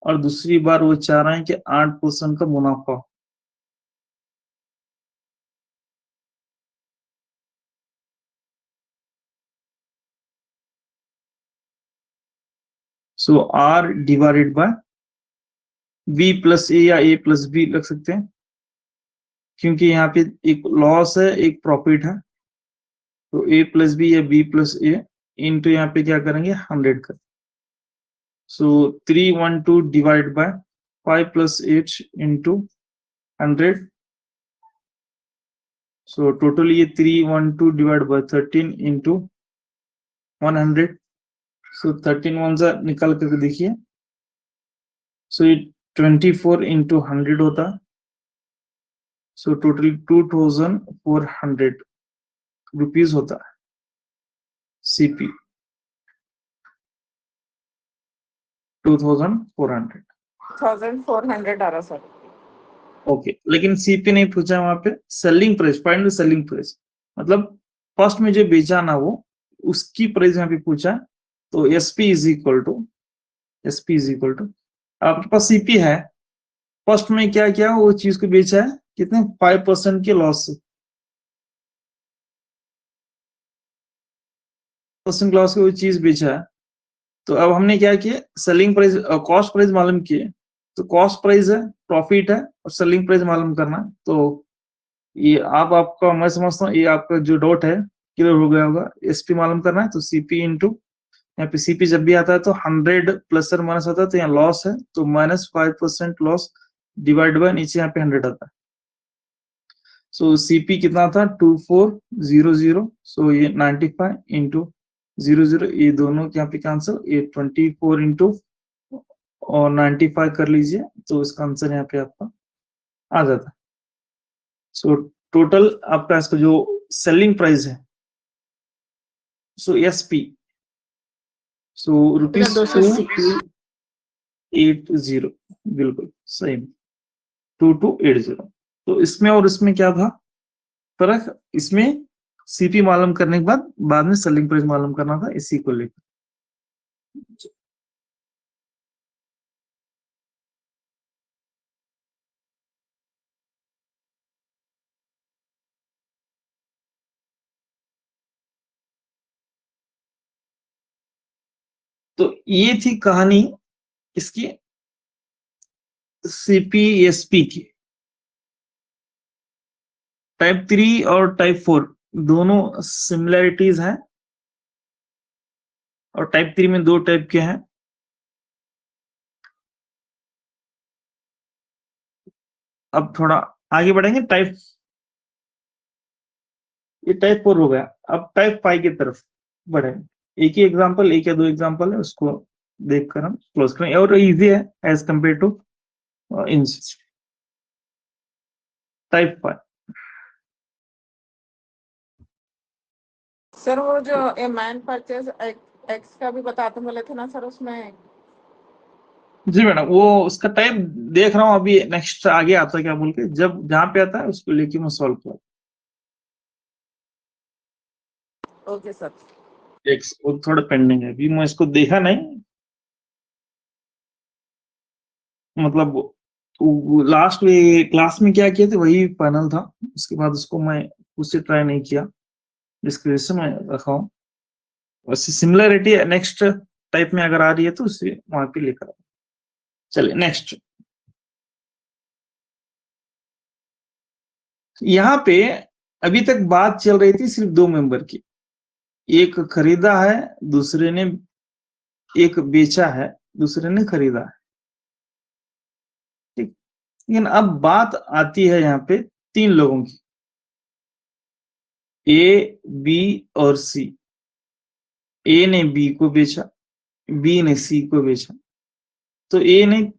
और दूसरी बार वो चाह रहे हैं कि 8% का मुनाफा। So R divided by B plus A या ए प्लस बी लग सकते हैं, क्योंकि यहाँ पे एक लॉस है एक प्रॉफिट है। तो ए प्लस बी या बी प्लस ए इंटू यहाँ पे क्या करेंगे 100 कर। सो 312 divide by 5 + 8 into 100। So total ये 312 डिवाइड बाय 13 इंटू 100। सो 13 1 सा निकाल करके देखिए। सो ये 24 इंटू 100 होता है। सो टोटल 2400 रुपीज होता है सीपी 2400। 1400 आ रहा सर। ओके, लेकिन सीपी नहीं पूछा वहां पे, selling price, find the selling price, मतलब फर्स्ट में जो बेचा ना वो उसकी प्राइस यहाँ पे पूछा। तो एसपी इज इक्वल टू आपके पास सीपी है, फर्स्ट में क्या किया वो चीज को बेचा है कितने 5% के लॉस से, % लॉस से वो चीज बेचा है। तो अब हमने क्या किया, सेलिंग प्राइस कॉस्ट प्राइस मालूम किए। तो कॉस्ट प्राइस है, प्रॉफिट है और सेलिंग प्राइस मालूम करना है। तो ये आपका मैं समझता हूँ ये आपका जो डॉट है क्लियर हो गया होगा। एसपी मालूम करना है तो सीपी इंटू, यहाँ पे सीपी जब भी आता है तो 100 प्लस और माइनस होता है, तो यहाँ लॉस है तो -5% लॉस डिवाइड बाय नीचे यहाँ पे 100 आता है। सो सीपी कितना था 2400। सो ये 95 इंटू 00, ये दोनों यहाँ पे कैंसिल, ये 24 इंटू और 95 कर लीजिए तो इसका आंसर यहाँ पे आपका आ जाता है। सो टोटल आपका इसका जो सेलिंग प्राइस है, सो एसपी, सो रुपीज 2280, बिल्कुल सही, 2280। तो इसमें और इसमें क्या था फर्क? इसमें सीपी मालूम करने के बाद में सेलिंग प्राइस मालूम करना था इसी को लेकर। तो ये थी कहानी इसकी सीपीएसपी की। टाइप 3 और टाइप 4 दोनों सिमिलरिटीज हैं, और टाइप 3 में 2 टाइप के हैं। अब थोड़ा आगे बढ़ेंगे, ये टाइप 4 हो गया। अब टाइप 5 की तरफ बढ़ेंगे। एक ही एग्जांपल, एक या दो एग्जांपल है, उसको देखकर हम क्लोज करें, और इजी है एज कंपेयर टू इन टाइप 5। सर वो जो ए मैन परचेज एक्स का भी बताते बोले थे ना सर उसमें। जी मैडम, वो उसका टाइप देख रहा हूँ अभी, नेक्स्ट आगे आता है क्या बोल के, जब जहाँ पे आता है उसको लेके मैं सॉल्व कर। Okay sir. एक्स वो थोड़ा पेंडिंग है, अभी मैं इसको देखा नहीं, मतलब लास्ट में क्लास में क्या किए थे वही फाइनल था, उसके बाद उसको मैं उससे ट्राई नहीं किया, डिस्क्रिप्शन में रखा हूँ। वैसे सिमिलरिटी नेक्स्ट टाइप में अगर आ रही है तो उसे वहां पे लेकर आओ। चलिए नेक्स्ट, यहाँ पे अभी तक बात चल रही थी सिर्फ दो मेंबर की, एक खरीदा है, दूसरे ने, एक बेचा है, दूसरे ने खरीदा है, ठीक। लेकिन अब बात आती है यहाँ पे तीन लोगों की, ए, बी और सी। ए ने बी को बेचा, बी ने सी को बेचा, तो ए ने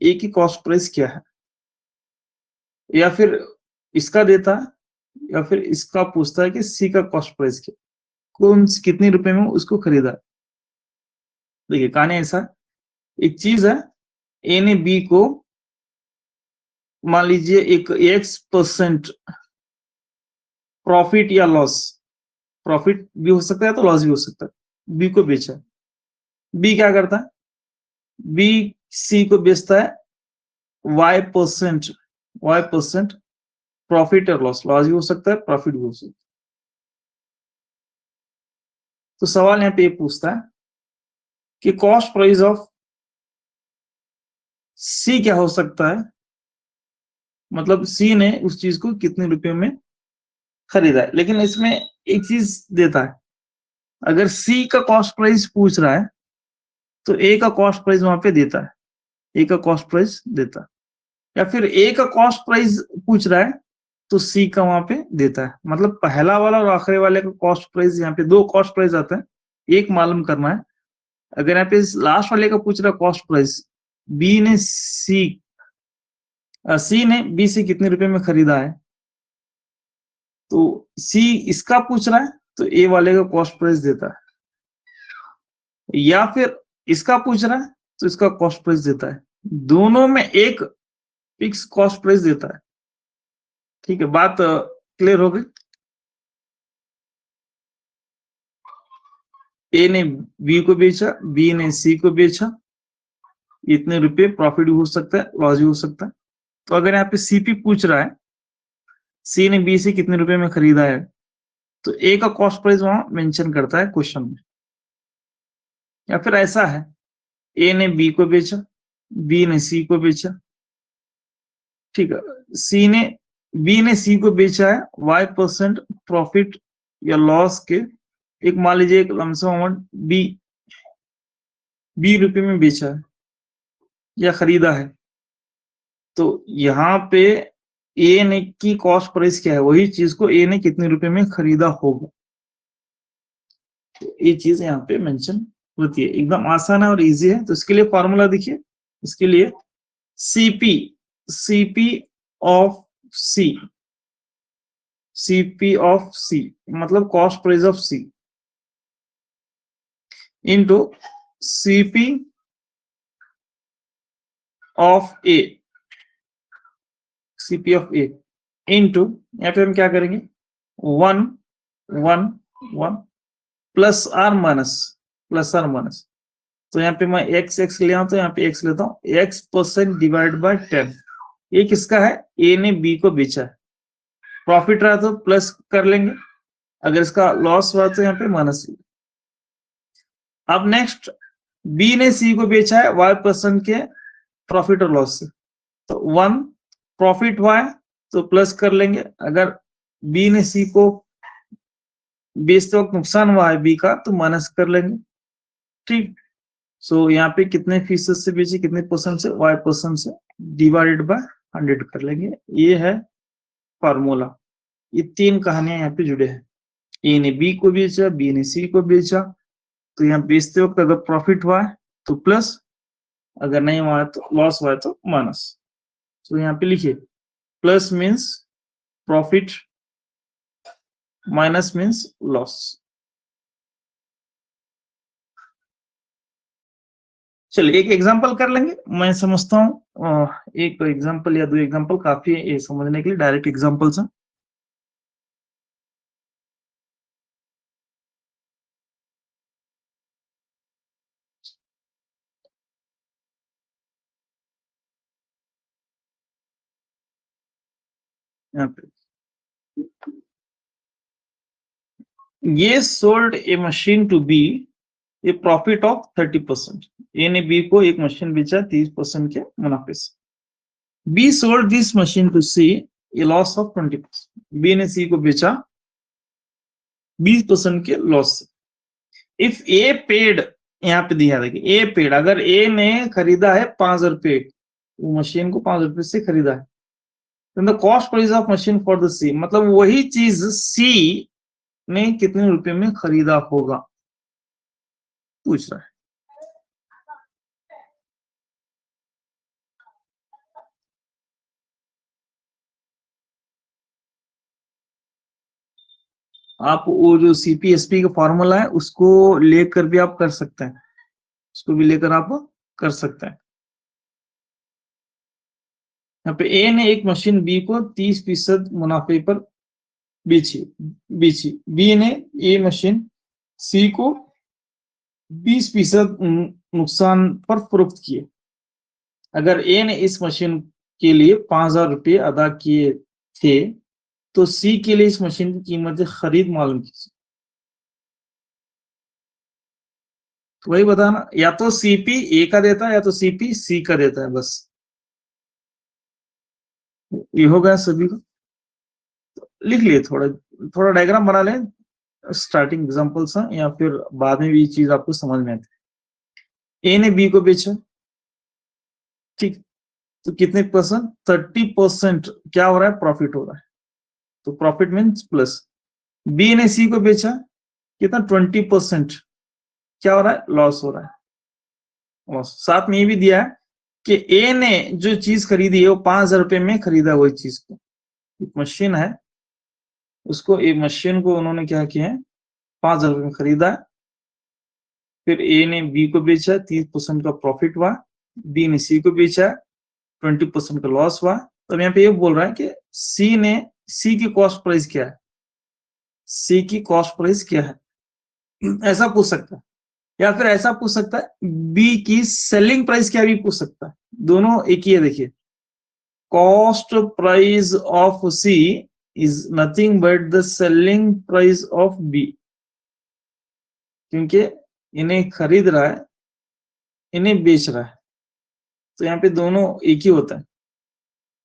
ए की कॉस्ट प्राइस क्या है, या फिर इसका देता है, या फिर इसका पूछता है कि सी का कॉस्ट प्राइस क्या, कौन कितने रुपए में उसको खरीदा है। देखिए कहानी ऐसा, एक चीज है, ए ने बी को मान लीजिए एक X% प्रॉफिट या लॉस, प्रॉफिट भी हो सकता है तो लॉस भी हो सकता है, बी को बेचा। बी क्या करता है, बी सी को बेचता है Y% प्रॉफिट और लॉस, लॉस भी हो सकता है प्रॉफिट भी हो सकता है। तो सवाल यहाँ पे ये पूछता है कि कॉस्ट प्राइस ऑफ सी क्या हो सकता है, मतलब सी ने उस चीज को कितने रुपए में खरीदा है। लेकिन इसमें एक चीज देता है, अगर सी का कॉस्ट प्राइस पूछ रहा है तो ए का कॉस्ट प्राइस वहां पे देता है, ए का कॉस्ट प्राइस देता है, या फिर ए का कॉस्ट प्राइस पूछ रहा है तो सी का वहां पे देता है। मतलब पहला वाला और आखिरी वाले का कॉस्ट प्राइस, यहाँ पे दो कॉस्ट प्राइस आते हैं, एक मालूम करना है। अगर यहाँ पे लास्ट वाले का पूछ रहा है कॉस्ट प्राइस, बी ने सी ने बी से कितने रुपए में खरीदा है, तो सी इसका पूछ रहा है तो ए वाले का कॉस्ट प्राइस देता है, या फिर इसका पूछ रहा है तो इसका कॉस्ट प्राइस देता है, दोनों में एक फिक्स कॉस्ट प्राइस देता है। ठीक है, बात क्लियर हो गई। ए ने बी को बेचा, बी ने सी को बेचा, इतने रुपए प्रॉफिट भी हो सकता है लॉस भी हो सकता है। तो अगर यहाँ पे सीपी पूछ रहा है सी ने बी से कितने रुपए में खरीदा है, तो ए का कॉस्ट प्राइस वहां मेंशन करता है क्वेश्चन में। या फिर ऐसा है, ए ने बी को बेचा, बी ने सी को बेचा, ठीक है, बी ने सी को बेचा है Y% प्रॉफिट या लॉस के, एक मान लीजिए एक लमसम अमाउंट बी रुपए में बेचा है या खरीदा है, तो यहाँ पे ए ने की कॉस्ट प्राइस क्या है, वही चीज को ए ने कितने रुपए में खरीदा होगा, तो ये चीज यहाँ पे मेंशन होती है। एकदम आसान है और इजी है। तो इसके लिए फॉर्मूला देखिए, इसके लिए CP of C, CP of C मतलब cost price of C into CP of A, CP of A into, यहाँ पे हम क्या करेंगे, 1 प्लस आर माइनस, तो यहाँ पे मैं एक्स ले आऊं तो यहाँ पे एक्स लेता हूँ, X% डिवाइड बाय 10। ये किसका है, ए ने बी को बेचा है, प्रॉफिट रहा तो प्लस कर लेंगे, अगर इसका लॉस हुआ तो यहाँ पे माइनस। अब नेक्स्ट, बी ने सी को बेचा है Y% के प्रॉफिट और लॉस से, तो 1 प्रॉफिट हुआ है तो प्लस कर लेंगे, अगर बी ने सी को बेचते वक्त नुकसान हुआ है बी का तो माइनस कर लेंगे, ठीक। सो यहाँ पे कितने फीसद से बेचे, कितने परसेंट से, Y% से, डिवाइडेड बाय 100 कर लेंगे। ये है फॉर्मूला। ये तीन कहानियां यहाँ पे जुड़े हैं, ए ने बी को बेचा, बी ने सी को बेचा, तो यहाँ बेचते वक्त अगर प्रॉफिट हुआ है तो प्लस, अगर नहीं हुआ है तो लॉस हुआ है तो माइनस। तो यहाँ पे लिखिए, plus means profit, minus means loss. चलिए एक एग्जांपल कर लेंगे, मैं समझता हूँ एक एग्जांपल या 2 एग्जांपल काफी है ये समझने के लिए, डायरेक्ट एग्जांपल से। यहाँ पे ये sold a machine to B a profit of 30%। A ने बी को एक मशीन बेचा 30% के मुनाफे से। B sold this machine to C a loss of 20%। B ने सी को बेचा 20% के लॉस से। इफ ए पेड, यहाँ पे दिया देखिए, ए पेड, अगर ए ने खरीदा है 5,000 रुपये, वो मशीन को 5,000 रुपये से खरीदा है, the cost price of machine for the C, मतलब वही चीज सी ने कितने रुपए में खरीदा होगा पूछ रहा है। आप वो जो सीपीएसपी का फॉर्मूला है उसको लेकर भी आप कर सकते हैं, उसको भी लेकर आप कर सकते हैं। यहाँ पे ए ने एक मशीन बी को 30% मुनाफे पर बेची। बी ने ए मशीन सी को 20% नुकसान पर फरोख्त किए। अगर ए ने इस मशीन के लिए 5,000 रुपये अदा किए थे तो सी के लिए इस मशीन की कीमत खरीद मालूम कीजिए। तो वही बताना, या तो सीपी ए का देता है या तो सीपी सी का देता है, बस ये हो गया सभी को। तो लिख लिए, थोड़ा डायग्राम बना लें, स्टार्टिंग एग्जांपल्स हैं, या फिर बाद में भी ये चीज आपको समझ में आती है। ए ने बी को बेचा, ठीक, तो कितने परसेंट? 30% क्या हो रहा है? प्रॉफिट हो रहा है, तो प्रॉफिट मीन्स प्लस। बी ने सी को बेचा, कितना? 20% क्या हो रहा है? लॉस हो रहा है, लॉस। साथ में ये भी दिया है कि ए ने जो चीज खरीदी है वो 5,000 रुपये में खरीदा, वही चीज को, एक मशीन है उसको, एक मशीन को उन्होंने क्या किया है, 5,000 रुपये में खरीदा। फिर ए ने बी को बेचा, 30% का प्रॉफिट हुआ। बी ने सी को बेचा, 20% का लॉस हुआ। तो यहाँ पे ये बोल रहा है कि सी की कॉस्ट प्राइस क्या है, सी की कॉस्ट प्राइस क्या है, ऐसा पूछ सकता है। या फिर ऐसा पूछ सकता है बी की सेलिंग प्राइस क्या, भी पूछ सकता है। दोनों एक ही है, देखिए, cost price of C is nothing but the selling price of B, क्योंकि इन्हें खरीद रहा है, इन्हें बेच रहा है, तो यहाँ पे दोनों एक ही होता है।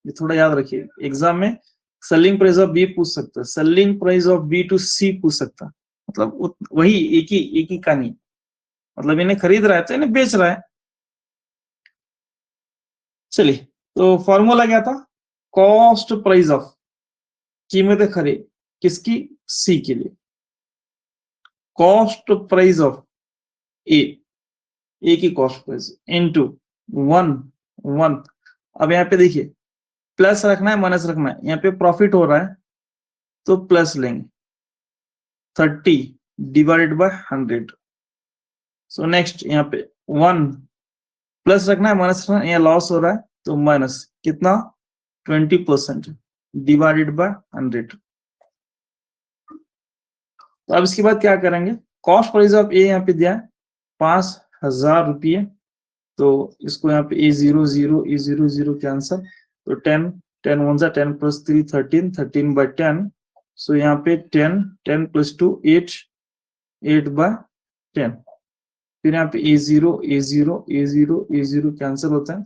ये थोड़ा याद रखिए, एग्जाम में सेलिंग प्राइस ऑफ बी पूछ सकता है, selling price of B to C पूछ सकता है, मतलब वही एक ही कहानी, मतलब इन्हें खरीद रहा है तो इन्हें बेच रहा है। चलिए, तो फॉर्मूला क्या था? कॉस्ट प्राइस ऑफ, कीमत खरीद किसकी? सी के लिए। कॉस्ट प्राइस ऑफ ए की कॉस्ट प्राइस इनटू 1 अब यहाँ पे देखिए, प्लस रखना है माइनस रखना है, यहाँ पे प्रॉफिट हो रहा है तो प्लस लेंगे, 30 डिवाइडेड बाय 100। सो नेक्स्ट यहाँ पे 1 प्लस रखना है माइनस रखना है, यहाँ लॉस हो रहा है तो माइनस, कितना? 20% डिवाइडेड बाय 100। तो अब इसके बाद क्या करेंगे? कॉस्ट प्राइस ऑफ ए यहाँ पे दिया है 5,000 रुपये, तो इसको यहाँ पे A00 के आंसर, तो 10 1 10 प्लस 3 13 बाय 10। सो यहाँ पे 10 प्लस 2 8 बाय 10। फिर यहाँ पे A0 कैंसिल होता है,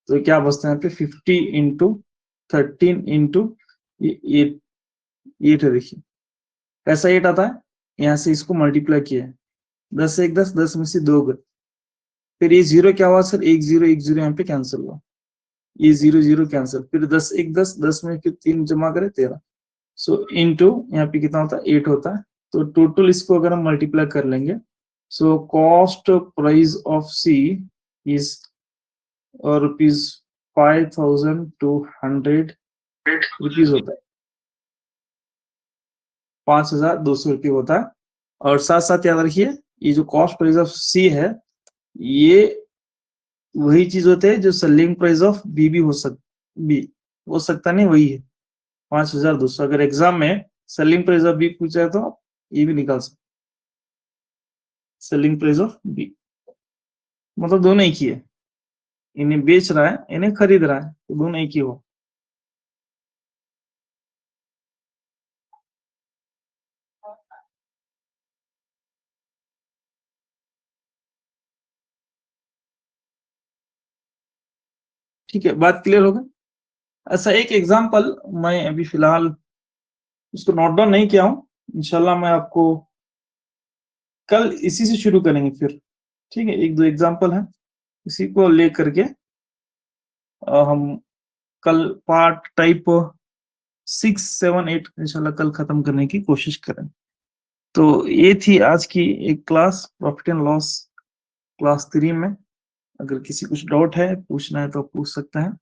तो क्या बचता है यहाँ पे 50 इंटू 13 इंटू 8 है। देखिए कैसा 8 आता है, यहाँ से इसको मल्टीप्लाई किया है, 10 से 1 10, 10 में से 2 गए। फिर ये 0 क्या हुआ सर? 1 0 यहाँ पे कैंसिल हुआ, ये 0 कैंसिल। फिर 10 1 10, 10 में फिर 3 जमा करें 13। सो इनटू यहाँ पे कितना होता है? 8 होता है। तो टोटल इसको अगर हम मल्टीप्लाई कर लेंगे, so cost price of C is ₹5,200 होता है, 5,200 रुपये होता है। और साथ साथ याद रखिए, ये जो कॉस्ट प्राइस ऑफ सी है, ये वही चीज होते है जो सेलिंग प्राइस ऑफ बी भी हो सकता नहीं, वही है 5200। अगर एग्जाम में सेलिंग प्राइस ऑफ बी पूछा है तो आप ये भी निकाल सकते, सेलिंग प्राइस ऑफ बी मतलब दोनों एक ही है, इन्हें बेच रहा है इन्हें खरीद रहा है, तो दोनों एक ही हो। ठीक है, बात क्लियर हो गई। ऐसा एक एग्जांपल मैं अभी फिलहाल उसको नोट डाउन नहीं किया हूं, इंशाल्लाह मैं आपको कल इसी से शुरू करेंगे फिर, ठीक है। एक दो एग्जांपल है, इसी को लेकर के हम कल पार्ट टाइप 6, 7, 8 इंशाल्लाह कल खत्म करने की कोशिश करें। तो ये थी आज की एक class, profit and loss class 3 में। अगर किसी कुछ डाउट है पूछना है तो पूछ सकते हैं।